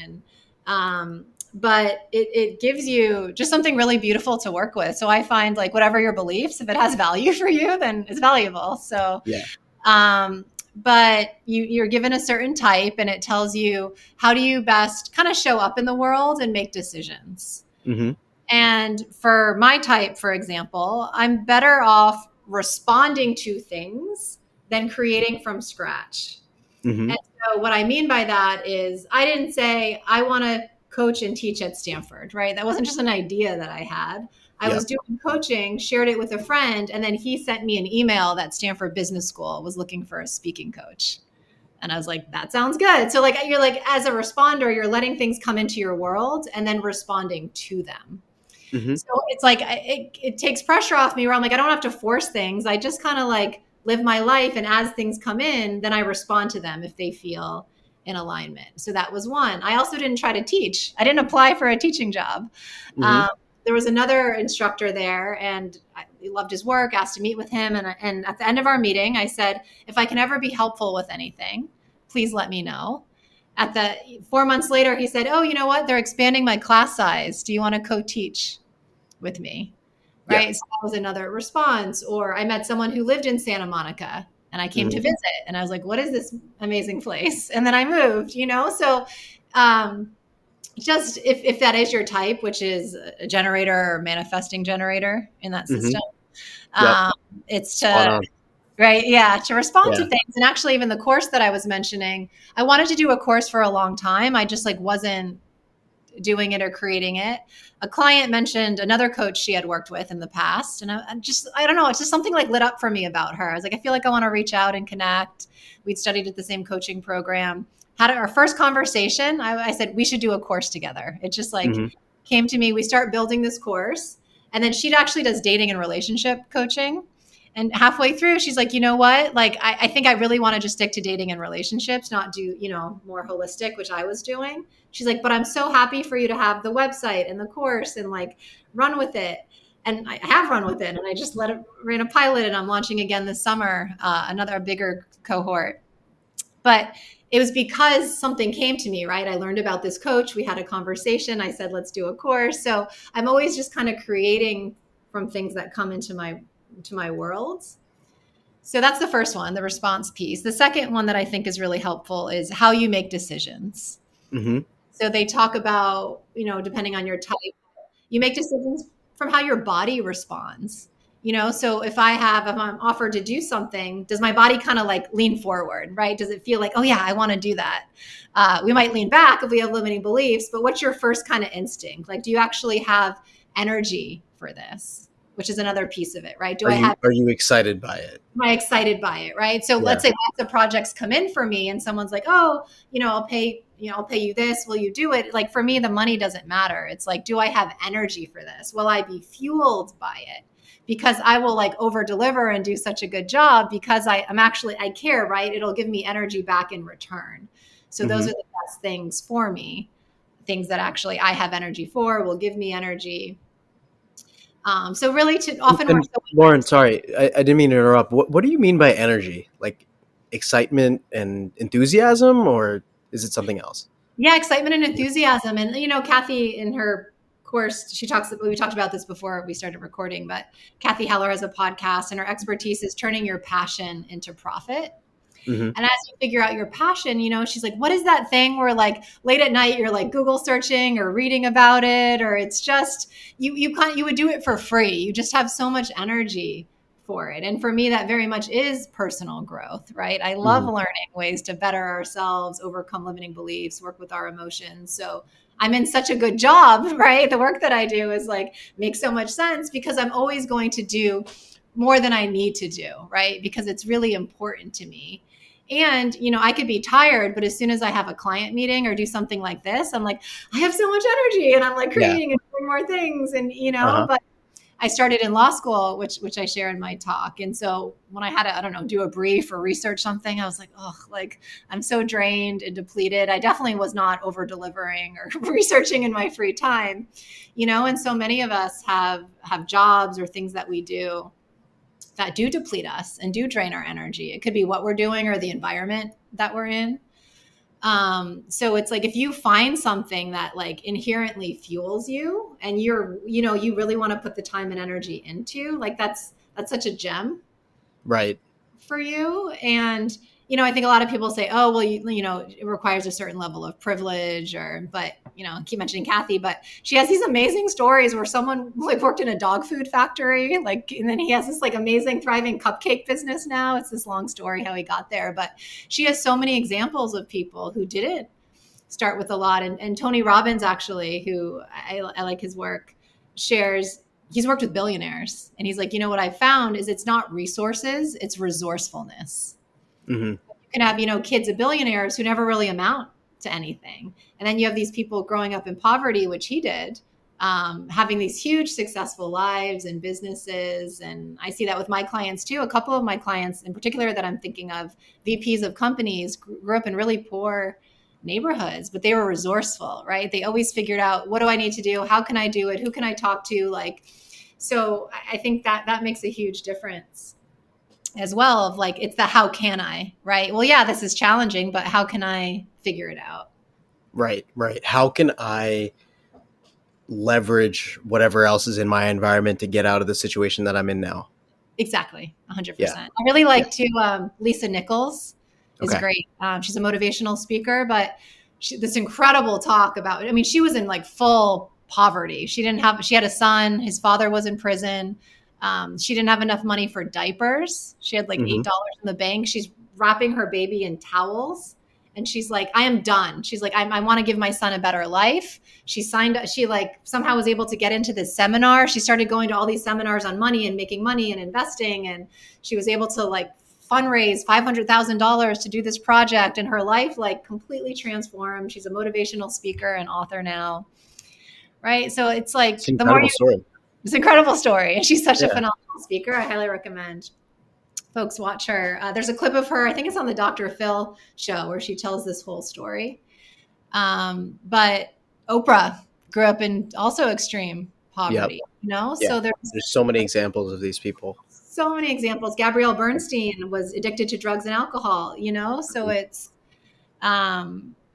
But it gives you just something really beautiful to work with. So I find like whatever your beliefs, if it has value for you, then it's valuable. So, Yeah. um, but you're given a certain type and it tells you how do you best kind of show up in the world and make decisions. Mm-hmm. And for my type, for example, I'm better off responding to things than creating from scratch. Mm-hmm. And so what I mean by that is I didn't say I want to coach and teach at Stanford, right? That wasn't just an idea that I had. I was Yep. doing coaching, shared it with a friend, and then he sent me an email that Stanford Business School was looking for a speaking coach. And I was like, that sounds good. So like you're like as a responder, you're letting things come into your world and then responding to them. Mm-hmm. So it's like it takes pressure off me where I'm like, I don't have to force things. I just kind of like live my life. And as things come in, then I respond to them if they feel in alignment. So that was one. I also didn't try to teach. I didn't apply for a teaching job. Mm-hmm. Um, there was another instructor there and I loved his work, asked to meet with him. And at the end of our meeting, I said, if I can ever be helpful with anything, please let me know. At the 4 months later, he said, oh, you know what? They're expanding my class size. Do you want to co-teach with me? Yeah. Right. So that was another response. Or I met someone who lived in Santa Monica and I came to Mm-hmm. visit and I was like, what is this amazing place? And then I moved, you know? So, um, just if that is your type, which is a generator or manifesting generator in that Mm-hmm. system, Yep. um, it's Spot to, on. right. Yeah. To respond to Yeah. things. And actually, even the course that I was mentioning, I wanted to do a course for a long time. I just like wasn't doing it or creating it. A client mentioned another coach she had worked with in the past. And I don't know, it's just something like lit up for me about her. I was like, I feel like I want to reach out and connect. We'd studied at the same coaching program. Had our first conversation. I said, we should do a course together. It just like Mm-hmm. came to me. We start building this course. And then she actually does dating and relationship coaching. And halfway through, she's like, you know what? Like, I think I really want to just stick to dating and relationships, not do, more holistic, which I was doing. She's like, but I'm so happy for you to have the website and the course and like run with it. And I have run with it and I just ran a pilot and I'm launching again this summer, another bigger cohort. But it was because something came to me, right? I learned about this coach. We had a conversation. I said, let's do a course. So I'm always just kind of creating from things that come into my world. So that's the first one, the response piece. The second one that I think is really helpful is how you make decisions. Mm-hmm. So they talk about, depending on your type, you make decisions from how your body responds. So if I'm offered to do something, does my body kind of like lean forward, right? Does it feel like, oh yeah, I want to do that? We might lean back if we have limiting beliefs, but what's your first kind of instinct? Like, do you actually have energy for this? Which is another piece of it, right? Do Are I you have are you excited by it? Am I excited by it, right? So Yeah. let's say lots of projects come in for me and someone's like, oh, I'll pay you this. Will you do it? Like for me, the money doesn't matter. It's like, do I have energy for this? Will I be fueled by it? Because I will like over deliver and do such a good job because I care, right? It'll give me energy back in return. So those Mm-hmm. are the best things for me. Things that actually I have energy for will give me energy. So really to often we're And so Lauren, sorry, I didn't mean to interrupt. What do you mean by energy? Like excitement and enthusiasm, or is it something else? Yeah, excitement and enthusiasm. And Kathy in her course, we talked about this before we started recording, but Kathy Heller has a podcast and her expertise is turning your passion into profit. Mm-hmm. And as you figure out your passion, she's like, what is that thing where like late at night you're like Google searching or reading about it, or it's just you would do it for free. You just have so much energy for it. And for me, that very much is personal growth, right? I love Mm-hmm. learning ways to better ourselves, overcome limiting beliefs, work with our emotions. So I'm in such a good job, right? The work that I do is like makes so much sense because I'm always going to do more than I need to do, right? Because it's really important to me. And, I could be tired, but as soon as I have a client meeting or do something like this, I'm like, I have so much energy and I'm like Yeah. creating and doing more things. And, Uh-huh. but I started in law school, which I share in my talk. And so when I had to, I don't know, do a brief or research something, I was like, oh, like I'm so drained and depleted. I definitely was not over delivering or researching in my free time, and so many of us have jobs or things that we do that do deplete us and do drain our energy. It could be what we're doing or the environment that we're in. So it's like if you find something that like inherently fuels you and you really want to put the time and energy into, like that's such a gem Right. for you. And, I think a lot of people say, oh, well, it requires a certain level of privilege but, I keep mentioning Kathy, but she has these amazing stories where someone like worked in a dog food factory, like, and then he has this like amazing thriving cupcake business now. It's this long story how he got there, but she has so many examples of people who didn't start with a lot. And Tony Robbins, actually, who I like his work, shares he's worked with billionaires. And he's like, what I found is it's not resources, it's resourcefulness. Hmm. You can have, kids of billionaires who never really amount to anything. And then you have these people growing up in poverty, which he did, having these huge successful lives and businesses. And I see that with my clients too. A couple of my clients in particular that I'm thinking of, VPs of companies, grew up in really poor neighborhoods, but they were resourceful, right? They always figured out, what do I need to do? How can I do it? Who can I talk to? Like, so I think that makes a huge difference as well, of like, it's the how can I, right? Well, yeah, this is challenging, but how can I figure it out? Right. Right. How can I leverage whatever else is in my environment to get out of the situation that I'm in now? Exactly, Yeah. 100%. I really Yeah. like to, Lisa Nichols is Okay. great. She's a motivational speaker, but this incredible talk about, I mean, she was in like full poverty. She had a son, his father was in prison. She didn't have enough money for diapers. She had like Hmm. $8 in the bank. She's wrapping her baby in towels. And she's like, I am done. She's like, I want to give my son a better life. She like somehow was able to get into this seminar. She started going to all these seminars on money and making money and investing. And she was able to like fundraise $500,000 to do this project, and her life like completely transformed. She's a motivational speaker and author now. Right. So it's It's like an the more incredible story. it's an incredible story. And she's such a Yeah. phenomenal speaker. I highly recommend folks watch her. There's a clip of her, I think it's on the Dr. Phil show, where she tells this whole story. But Oprah grew up in also extreme Yep. poverty, Yeah. so there's There's so many examples of these people. so many examples. Gabrielle Bernstein was addicted to drugs and alcohol, so Mhm. it's,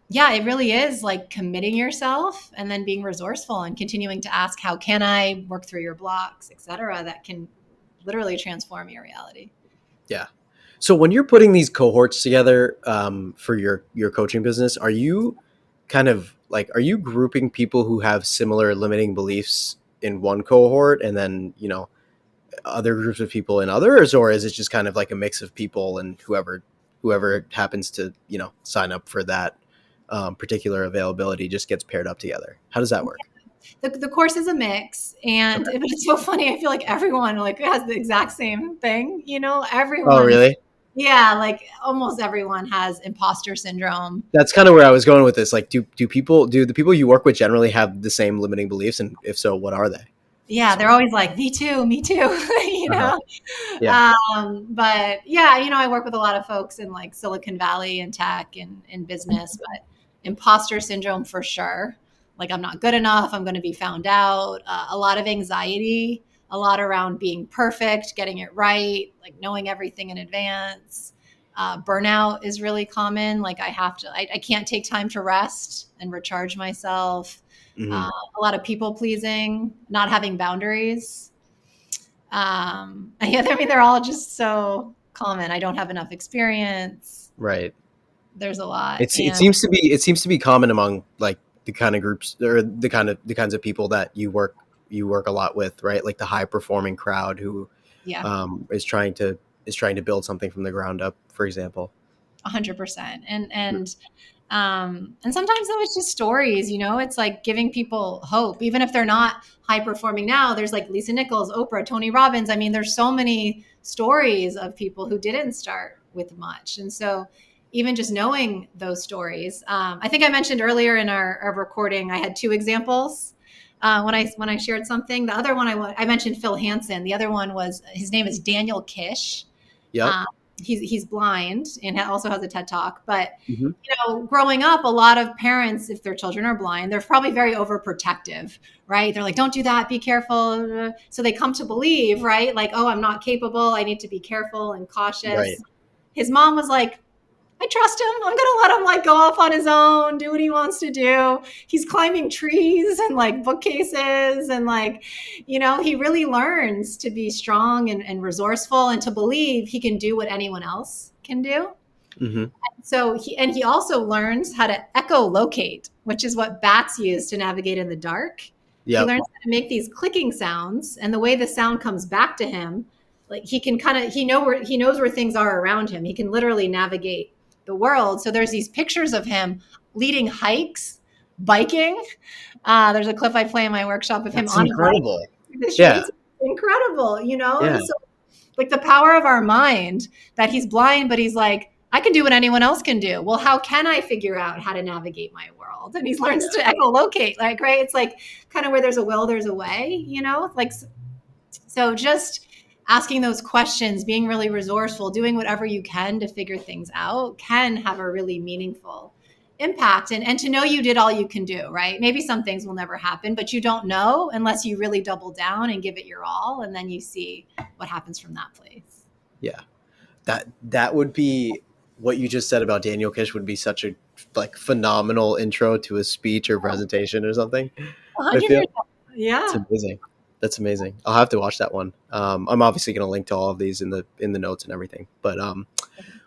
yeah, it really is like committing yourself and then being resourceful and continuing to ask, how can I work through your blocks, etc., that can literally transform your reality. Yeah. So when you're putting these cohorts together for your coaching business, are you kind of like are you grouping people who have similar limiting beliefs in one cohort and then other groups of people in others, or is it just kind of like a mix of people and whoever happens to sign up for that particular availability just gets paired up together? How does that work? The course is a mix, and Okay. but it's so funny. I feel like everyone like has the exact same thing. Oh, Everyone, really? yeah, like almost everyone has imposter syndrome. That's kind of where I was going with this. Like, do the people you work with generally have the same limiting beliefs, and if so, what are they? Yeah, they're So, always like, me too, you uh-huh. know. Yeah. But yeah, I work with a lot of folks in like Silicon Valley and tech and in business, but imposter syndrome for sure. Like I'm not good enough. I'm going to be found out. A lot of anxiety, a lot around being perfect, getting it right, like knowing everything in advance. Burnout is really common. Like I can't take time to rest and recharge myself. Hmm. A lot of people pleasing, not having boundaries. Yeah, I mean, they're all just so common. I don't have enough experience. Right. There's a lot. It And seems to be common among like the kind of groups or the kinds of people that you work a lot with, right? Like the high performing crowd who yeah, is trying to build something from the ground up, for example. 100%. And sometimes though it's just stories, it's like giving people hope, even if they're not high performing now. There's like Lisa Nichols, Oprah, Tony Robbins. I mean, there's so many stories of people who didn't start with much. And so even just knowing those stories, I think I mentioned earlier in our recording, I had two examples. When I shared something, the other one I mentioned Phil Hansen. The other one was, his name is Daniel Kish. Yep. Um, he's blind and also has a TED talk. But Hmm. growing up, a lot of parents, if their children are blind, they're probably very overprotective, right? They're like, "Don't do that. Be careful." So they come to believe, right? Like, "Oh, I'm not capable. I need to be careful and Right. cautious." His mom was like, I trust him. I'm gonna let him like go off on his own, do what he wants to do. He's climbing trees and like bookcases, and like, he really learns to be strong and resourceful, and to believe he can do what anyone else can do. Hmm. So he also learns how to echolocate, which is what bats use to navigate in the dark. He Yep. learns how to make these clicking sounds, and the way the sound comes back to him, like he can kind of he knows where things are around him. He can literally navigate the world. So there's these pictures of him leading hikes, biking. There's a clip I play in my workshop of him That's on a bike incredible. through the Yeah. streets. Incredible, Yeah. and so like the power of our mind, that he's blind, but he's like, I can do what anyone else can do. Well, how can I figure out how to navigate my world? And he learns to echolocate, like, right? It's like kind of where there's a will, there's a way, like, so just asking those questions, being really resourceful, doing whatever you can to figure things out can have a really meaningful impact. And to know you did all you can do, right? Maybe some things will never happen, but you don't know unless you really double down and give it your all. And then you see what happens from that place. Yeah. That would be what you just said about Daniel Kish would be such a like phenomenal intro to a speech or presentation or something. I feel 100%. it's Yeah. amazing. That's amazing. I'll have to watch that one. I'm obviously going to link to all of these in the notes and everything. But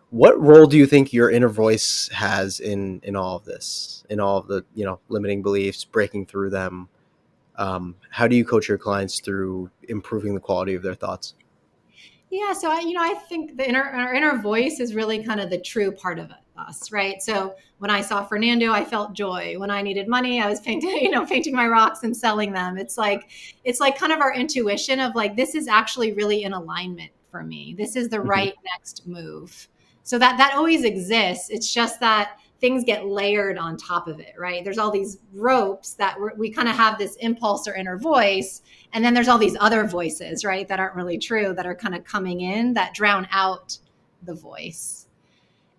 what role do you think your inner voice has in all of this, in all of the limiting beliefs, breaking through them? How do you coach your clients through improving the quality of their thoughts? Yeah, so I think our inner voice is really kind of the true part of us, right? So when I saw Fernando, I felt joy. When I needed money, I was painting, painting my rocks and selling them. It's like kind of our intuition of like, this is actually really in alignment for me. This is the Hmm. right next move. So that always exists. It's just that things get layered on top of it, right? There's all these ropes that we kind of have this impulse or inner voice, and then there's all these other voices, right, that aren't really true, that are kind of coming in that drown out the voice.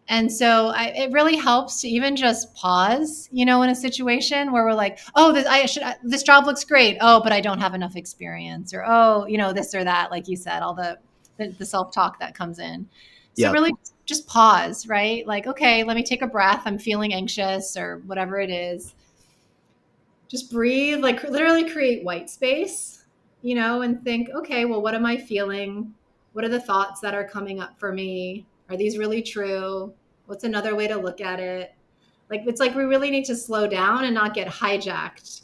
And so it really helps to even just pause, in a situation where we're like, oh, this job looks great. Oh, but I don't have enough experience, or oh, this or that, like you said, all the self talk that comes in. So Yep. really, just pause, right? Like, okay, let me take a breath. I'm feeling anxious or whatever it is. Just breathe, like literally create white space, and think, okay, well, what am I feeling? What are the thoughts that are coming up for me? Are these really true? What's another way to look at it? Like, it's like we really need to slow down and not get hijacked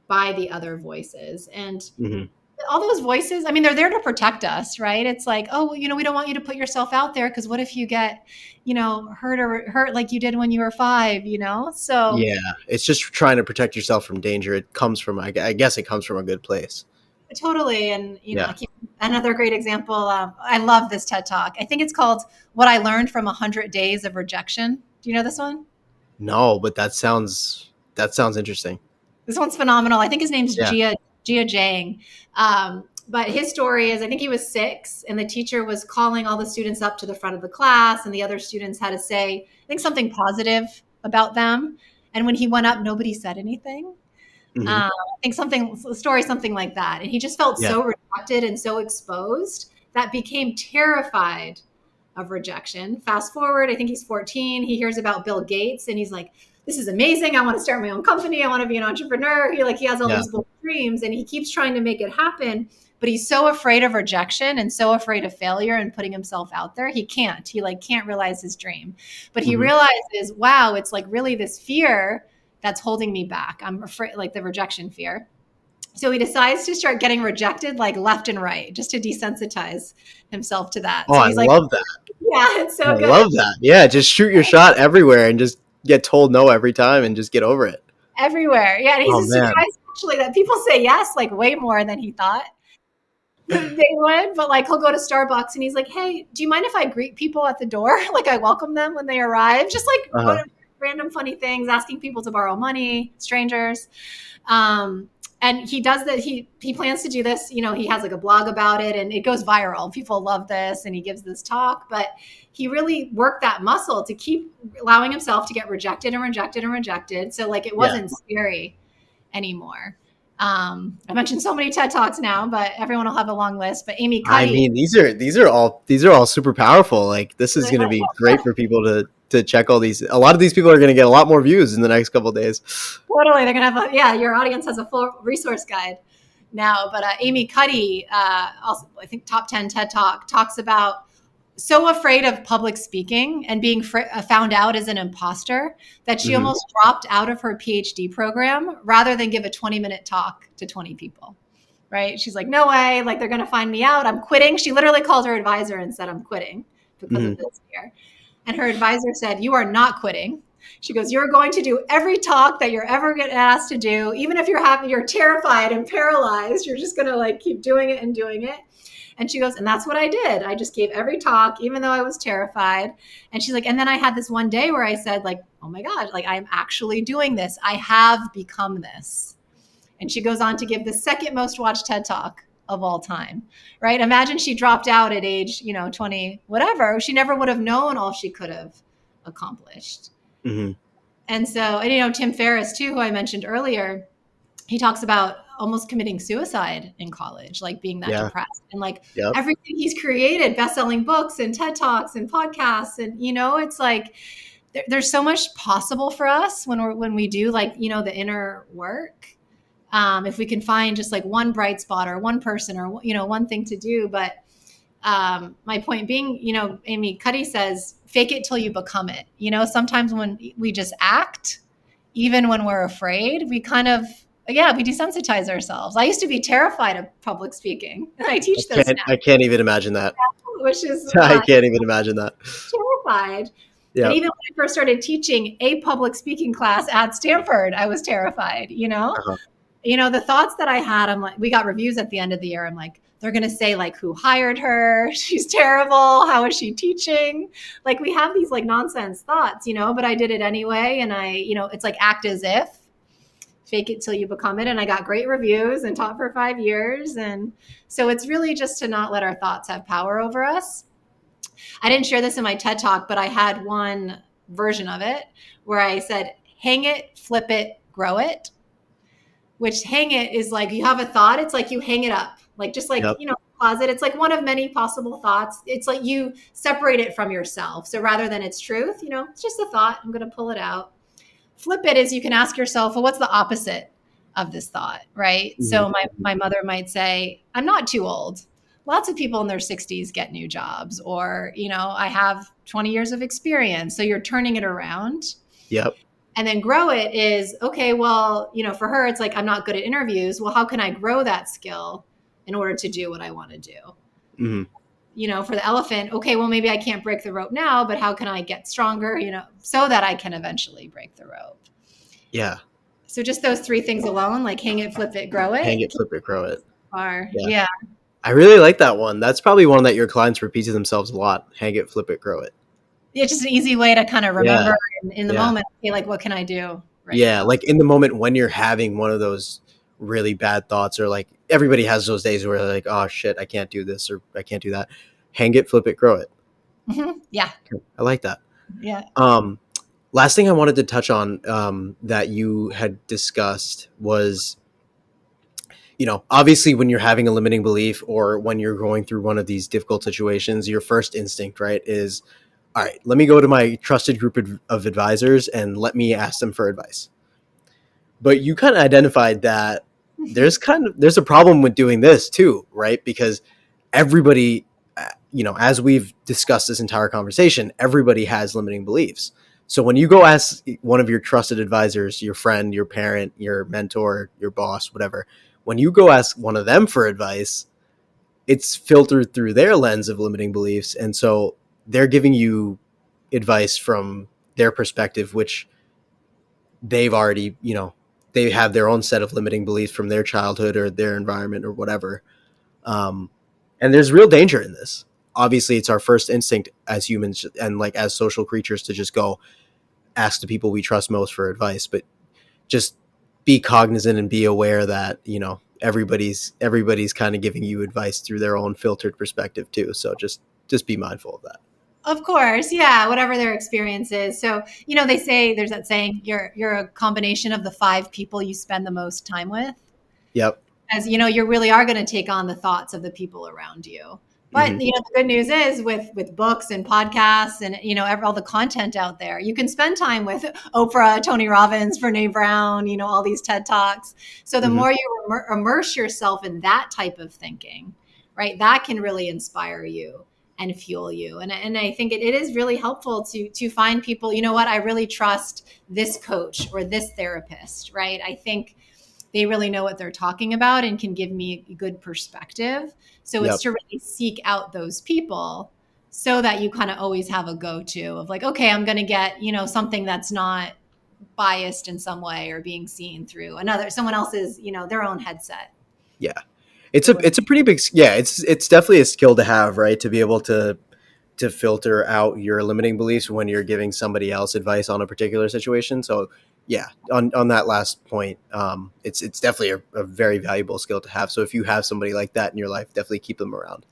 by the other voices. And Hmm. all those voices, I mean, they're there to protect us, right? It's like, oh, well, we don't want you to put yourself out there, because what if you get, hurt like you did when you were 5, So Yeah, it's just trying to protect yourself from danger. It comes from, I guess, it comes from a good place. totally. And, Yeah. another great example. I love this TED talk. I think it's called What I Learned from 100 Days of Rejection. Do you know this one? No, but that sounds interesting. This one's phenomenal. I think his name's Yeah. Jia Jang. But his story is, I think he was 6, and the teacher was calling all the students up to the front of the class, and the other students had to say, I think, something positive about them. And when he went up, nobody said anything. Hmm. I think a story, something like that. And he just felt Yeah. so rejected and so exposed that became terrified of rejection. Fast forward, I think he's 14. He hears about Bill Gates, and he's like, this is amazing. I want to start my own company. I want to be an entrepreneur. He has all Yeah. these bold dreams, and he keeps trying to make it happen. But he's so afraid of rejection and so afraid of failure and putting himself out there. He can't. He can't realize his dream. But he Hmm. realizes, wow, it's like really this fear that's holding me back. I'm afraid, like the rejection fear. So he decides to start getting rejected like left and right, just to desensitize himself to that. Oh, So I he's like, love that. yeah, it's I so good. love that. Yeah, just shoot your shot everywhere and just get told no every time and just get over it. Everywhere. Yeah. And he's Oh just man. surprised actually that people say yes, like way more than he thought. they would, but like he'll go to Starbucks and he's like, "Hey, do you mind if I greet people at the door? Like I welcome them when they arrive." Just like Uh-huh. random funny things, asking people to borrow money, strangers. Um, and he does that. He plans to do this. You know, he has like a blog about it, and it goes viral. People love this, and he gives this talk. But he really worked that muscle to keep allowing himself to get rejected and rejected and rejected. So like it Yeah. wasn't scary anymore. I mentioned so many TED Talks now, but everyone will have a long list. But Amy I Cuddy, mean, these are all super powerful. Like this is going to be great for people to check all these. A lot of these people are going to get a lot more views in the next couple of days. totally, they're gonna have yeah. Your audience has a full resource guide now. But Amy Cuddy, also I think top 10 TED Talk talks about so afraid of public speaking and being found out as an imposter that she Hmm. almost dropped out of her PhD program rather than give a 20-minute talk to 20 people. Right? She's like, no way, like they're going to find me out. I'm quitting. She literally called her advisor and said, I'm quitting because Hmm. of this fear. And her advisor said, you are not quitting. She goes, you're going to do every talk that you're ever get asked to do, even if you're terrified and paralyzed. You're just going to like keep doing it and doing it. And she goes, and that's what I did. I just gave every talk, even though I was terrified. And she's like, and then I had this one day where I said, like, oh my God, like I'm actually doing this. I have become this. And she goes on to give the second most watched TED Talk of all time, right? Imagine she dropped out at age, 20, whatever. She never would have known all she could have accomplished. Hmm. And so, and Tim Ferriss too, who I mentioned earlier, he talks about almost committing suicide in college, like being that Yeah. depressed and like Yep. everything he's created, best-selling books and TED Talks and podcasts. And, it's like, there's so much possible for us when we do like, the inner work. If we can find just like one bright spot or one person or, one thing to do. But my point being, Amy Cuddy says, fake it till you become it. Sometimes when we just act, even when we're afraid, we kind of, yeah, we desensitize ourselves. I used to be terrified of public speaking, and I I teach this can't. now, I can't even imagine that. which is I can't even imagine that. terrified. And Yeah. even when I first started teaching a public speaking class at Stanford, I was terrified, Uh-huh. the thoughts that I had, I'm like, we got reviews at the end of the year. I'm like, they're going to say like, who hired her? She's terrible. How is she teaching? Like we have these like nonsense thoughts, but I did it anyway. And it's like act as if, fake it till you become it. And I got great reviews and taught for 5 years. And so it's really just to not let our thoughts have power over us. I didn't share this in my TED Talk, but I had one version of it where I said, hang it, flip it, grow it. Which hang it is like you have a thought, it's like you hang it up, like just like, Yep. closet. It's like one of many possible thoughts. It's like you separate it from yourself. So rather than its truth, it's just a thought. I'm going to pull it out. Flip it is you can ask yourself, well, what's the opposite of this thought, right? Hmm. So my mother might say, I'm not too old. Lots of people in their 60s get new jobs, or, I have 20 years of experience. So you're turning it around. Yep. And then grow it is, okay, well, for her, it's like, I'm not good at interviews. Well, how can I grow that skill in order to do what I want to do? Hmm. For the elephant, okay, well, maybe I can't break the rope now, but how can I get stronger, so that I can eventually break the rope? Yeah. So just those three things alone, like hang it, flip it, grow Hang it, it, flip it, grow it. are, Yeah. yeah. I really like that one. That's probably one that your clients repeat to themselves a lot. Hang it, flip it, grow it. It's just an easy way to kind of Yeah. remember in the Yeah. moment, okay, like, what can I do right Yeah. now? Like in the moment when you're having one of those really bad thoughts, or like everybody has those days where they're like, oh shit, I can't do this or I can't do that. Hang it, flip it, grow it. Yeah. I like that. Yeah. Last thing I wanted to touch on that you had discussed was, obviously when you're having a limiting belief or when you're going through one of these difficult situations, your first instinct, right, is, all right, let me go to my trusted group of advisors and let me ask them for advice. But you kind of identified that there's a problem with doing this too, right? Because everybody, as we've discussed this entire conversation, everybody has limiting beliefs. So when you go ask one of your trusted advisors, your friend, your parent, your mentor, your boss, whatever, when you go ask one of them for advice, it's filtered through their lens of limiting beliefs. And so they're giving you advice from their perspective, which they've already, they have their own set of limiting beliefs from their childhood or their environment or whatever. And there's real danger in this. Obviously, it's our first instinct as humans and like as social creatures to just go ask the people we trust most for advice, but just be cognizant and be aware that, everybody's kind of giving you advice through their own filtered perspective too. So just be mindful of that. Of course, yeah, whatever their experience is. So, they say there's that saying, you're a combination of the five people you spend the most time with. Yep. As you really are going to take on the thoughts of the people around you. But Hmm. the good news is with books and podcasts and all the content out there, you can spend time with Oprah, Tony Robbins, Brene Brown, all these TED Talks. So the Hmm. more you immerse yourself in that type of thinking, right, that can really inspire you and fuel you. And I think it is really helpful to find people, what, I really trust this coach or this therapist, right? I think they really know what they're talking about and can give me a good perspective. So it's Yep. to really seek out those people so that you kind of always have a go-to of like, okay, I'm going to get, something that's not biased in some way or being seen through someone else's, their own headset. Yeah. It's To a listen. it's a pretty big yeah, it's definitely a skill to have, right? To be able to filter out your limiting beliefs when you're giving somebody else advice on a particular situation. So yeah, on that last point, it's definitely a very valuable skill to have. So if you have somebody like that in your life, definitely keep them around.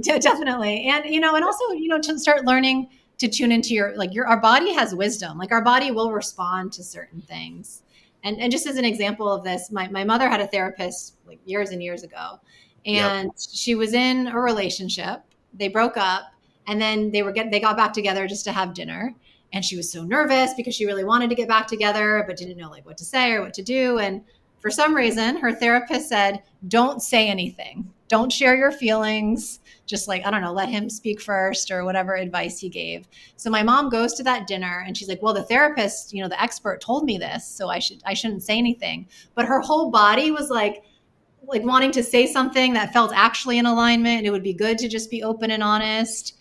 Definitely. And and also, to start learning to tune into our body has wisdom. Like our body will respond to certain things. And just as an example of this, my mother had a therapist like years and years ago. Yep. And she was in a relationship. They broke up and then they got back together just to have dinner. And she was so nervous because she really wanted to get back together, but didn't know like what to say or what to do. And for some reason, her therapist said, don't say anything. Don't share your feelings, just like, I don't know, let him speak first or whatever advice he gave. So my mom goes to that dinner and she's like, well, the therapist, the expert told me this, so I shouldn't say anything. But her whole body was like wanting to say something that felt actually in alignment. It would be good to just be open and honest.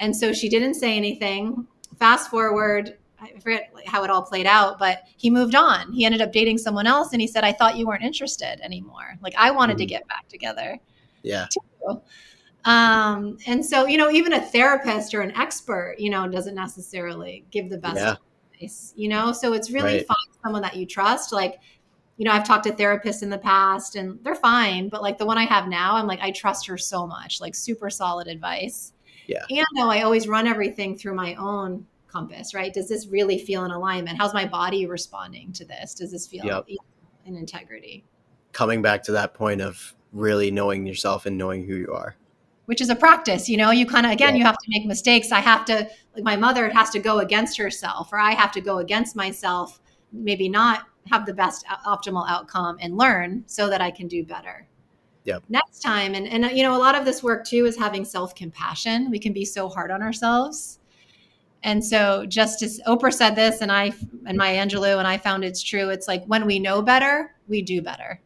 And so she didn't say anything. Fast forward, I forget how it all played out, but he moved on. He ended up dating someone else and he said, I thought you weren't interested anymore. Like I wanted to Hmm. get back together Yeah. too. And so, even a therapist or an expert, doesn't necessarily give the best Yeah. advice, so it's really Right. find someone that you trust. Like, I've talked to therapists in the past and they're fine, but like the one I have now, I'm like, I trust her so much, like super solid advice. Yeah. And now I always run everything through my own compass, right? Does this really feel in alignment? How's my body responding to this? Does this feel Yep. in integrity? Coming back to that point of really knowing yourself and knowing who you are. Which is a practice, you kind of, again, Yep. you have to make mistakes. I have to, like my mother has to go against herself, or I have to go against myself, maybe not have the best optimal outcome and learn so that I can do better Yep. next time. And a lot of this work too is having self-compassion. We can be so hard on ourselves. And so just as Oprah said this, and Maya Angelou and I found it's true. It's like when we know better, we do better.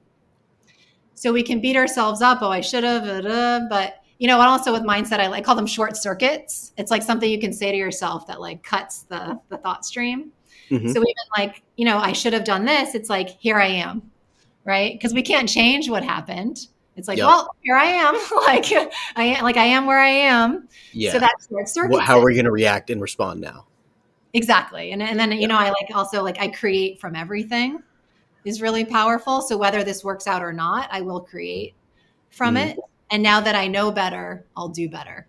So we can beat ourselves up. Oh, I should have, but and also with mindset, I call them short circuits. It's like something you can say to yourself that like cuts the thought stream. Hmm. So even like, I should have done this. It's like, here I am, right? Because we can't change what happened. It's like, Yep. well, here I am. I am where I am. So Yeah. that short circuits How it. are we going to react and respond now? Exactly. And then, Yeah. I also I create from everything is really powerful. So whether this works out or not, I will create from Hmm. it. And now that I know better, I'll do better.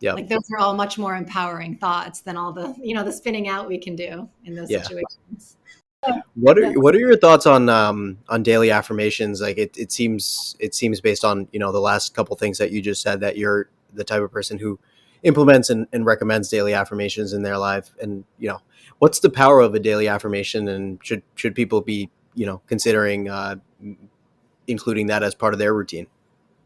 Yep. Like those are all much more empowering thoughts than all the, the spinning out we can do in those Yeah. situations. What are your thoughts on daily affirmations? Like it seems based on the last couple things that you just said that you're the type of person who implements and recommends daily affirmations in their life. And what's the power of a daily affirmation? And should people be considering including that as part of their routine?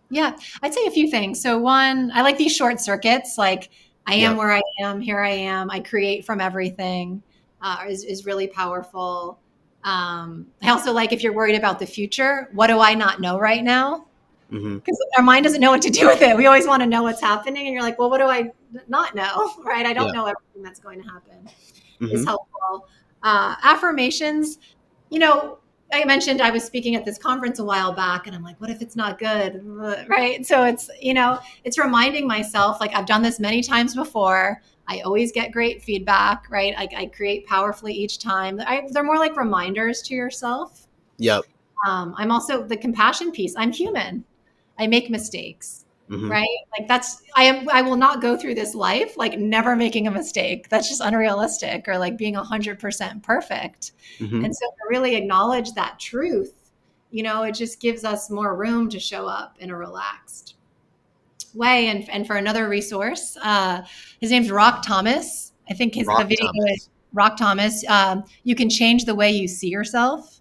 Yeah, I'd say a few things. So one, I like these short circuits, like I am Yep. where I am, here I am, I create from everything, is really powerful. I also like if you're worried about the future, what do I not know right now? Hmm. Because our mind doesn't know what to do with it. We always want to know what's happening, and you're like, well, what do I not know? Right? I don't Yeah. know everything that's going to happen. Is Hmm. helpful. Affirmations, you know, I mentioned I was speaking at this conference a while back, and I'm like, what if it's not good? Right. So it's, it's reminding myself, like, I've done this many times before. I always get great feedback, right? I create powerfully each time. They're more like reminders to yourself. Yep. I'm also the compassion piece. I'm human. I make mistakes, Hmm. right? Like I will not go through this life like never making a mistake. That's just unrealistic, or like being 100% perfect. Hmm. And so to really acknowledge that truth, it just gives us more room to show up in a relaxed way. And for another resource, his name's Rock Thomas. I think the Rock video is Thomas. Rock Thomas. You can change the way you see yourself.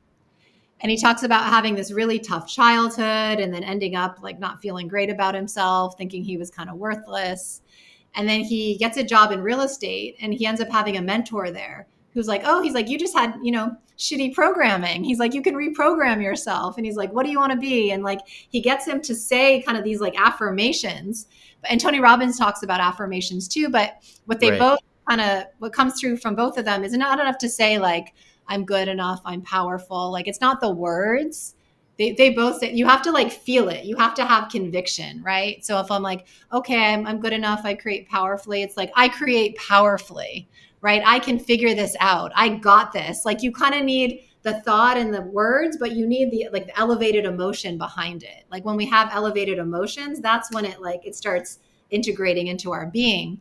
And he talks about having this really tough childhood and then ending up like not feeling great about himself, thinking he was kind of worthless. And then he gets a job in real estate and he ends up having a mentor there who's like, oh, he's like, you just had, shitty programming. He's like, you can reprogram yourself. And he's like, what do you want to be? And like, he gets him to say kind of these like affirmations. And Tony Robbins talks about affirmations too. But what they Right. both what comes through from both of them is not enough to say, like, I'm good enough, I'm powerful. Like, it's not the words. They both say you have to like feel it. You have to have conviction, right? So if I'm like, okay, I'm good enough, I create powerfully, it's like, I create powerfully, right? I can figure this out. I got this. Like, you kind of need the thought and the words, but you need the elevated emotion behind it. Like, when we have elevated emotions, that's when it starts integrating into our being.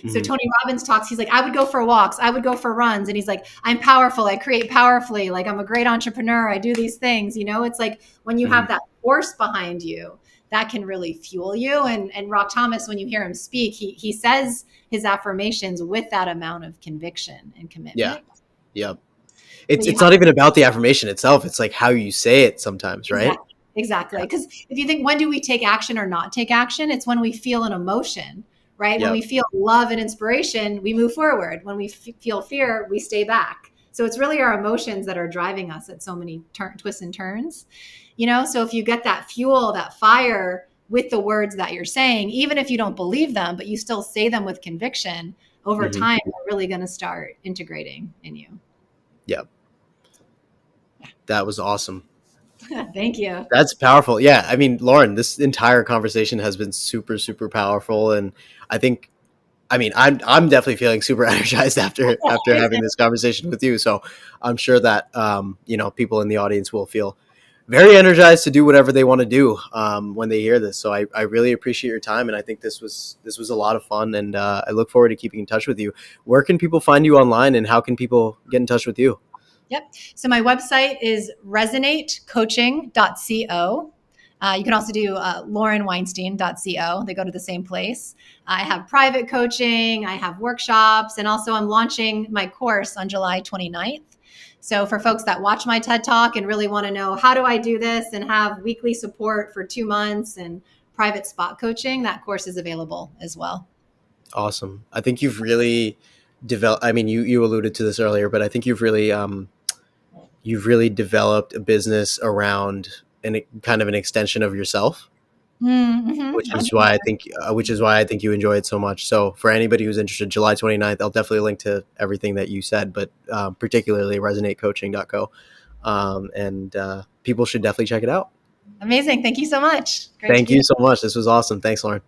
So Hmm. Tony Robbins talks, he's like, I would go for walks, I would go for runs. And he's like, I'm powerful, I create powerfully, like, I'm a great entrepreneur, I do these things. It's like when you Hmm. have that force behind you, that can really fuel you. And Rock Thomas, when you hear him speak, he says his affirmations with that amount of conviction and Yeah. commitment. Yep. But you It's not even about the affirmation itself. It's like how you say it sometimes, right? Exactly. Exactly. Yeah. Because if you think, when do we take action or not take action? It's when we feel an emotion, right? When Yep. we feel love and inspiration, we move forward. When we feel fear, we stay back. So it's really our emotions that are driving us at so many twists and turns. So if you get that fuel, that fire with the words that you're saying, even if you don't believe them, but you still say them with conviction, over Hmm. time, they're really going to start integrating in you. Yep. That was awesome. Thank you. That's powerful. Yeah. I mean, Lauren, this entire conversation has been super, super powerful. And I think, I mean, I'm definitely feeling super energized after having this conversation with you. So I'm sure that, people in the audience will feel very energized to do whatever they want to do when they hear this. So I really appreciate your time. And I think this was a lot of fun. And I look forward to keeping in touch with you. Where can people find you online and how can people get in touch with you? Yep. So my website is resonatecoaching.co. You can also do laurenweinstein.co. They go to the same place. I have private coaching, I have workshops, and also I'm launching my course on July 29th. So for folks that watch my TED Talk and really want to know, how do I do this and have weekly support for 2 months and private spot coaching, that course is available as well. Awesome. I think you've really developed, I mean, you alluded to this earlier, but I think you've really developed a business around kind of an extension of yourself, Mm-hmm. which is why I think you enjoy it so much. So for anybody who's interested, July 29th, I'll definitely link to everything that you said, but particularly resonatecoaching.co. And people should definitely check it out. Amazing. Thank you so much. Great to Thank be you so much. This was awesome. Thanks, Lauren.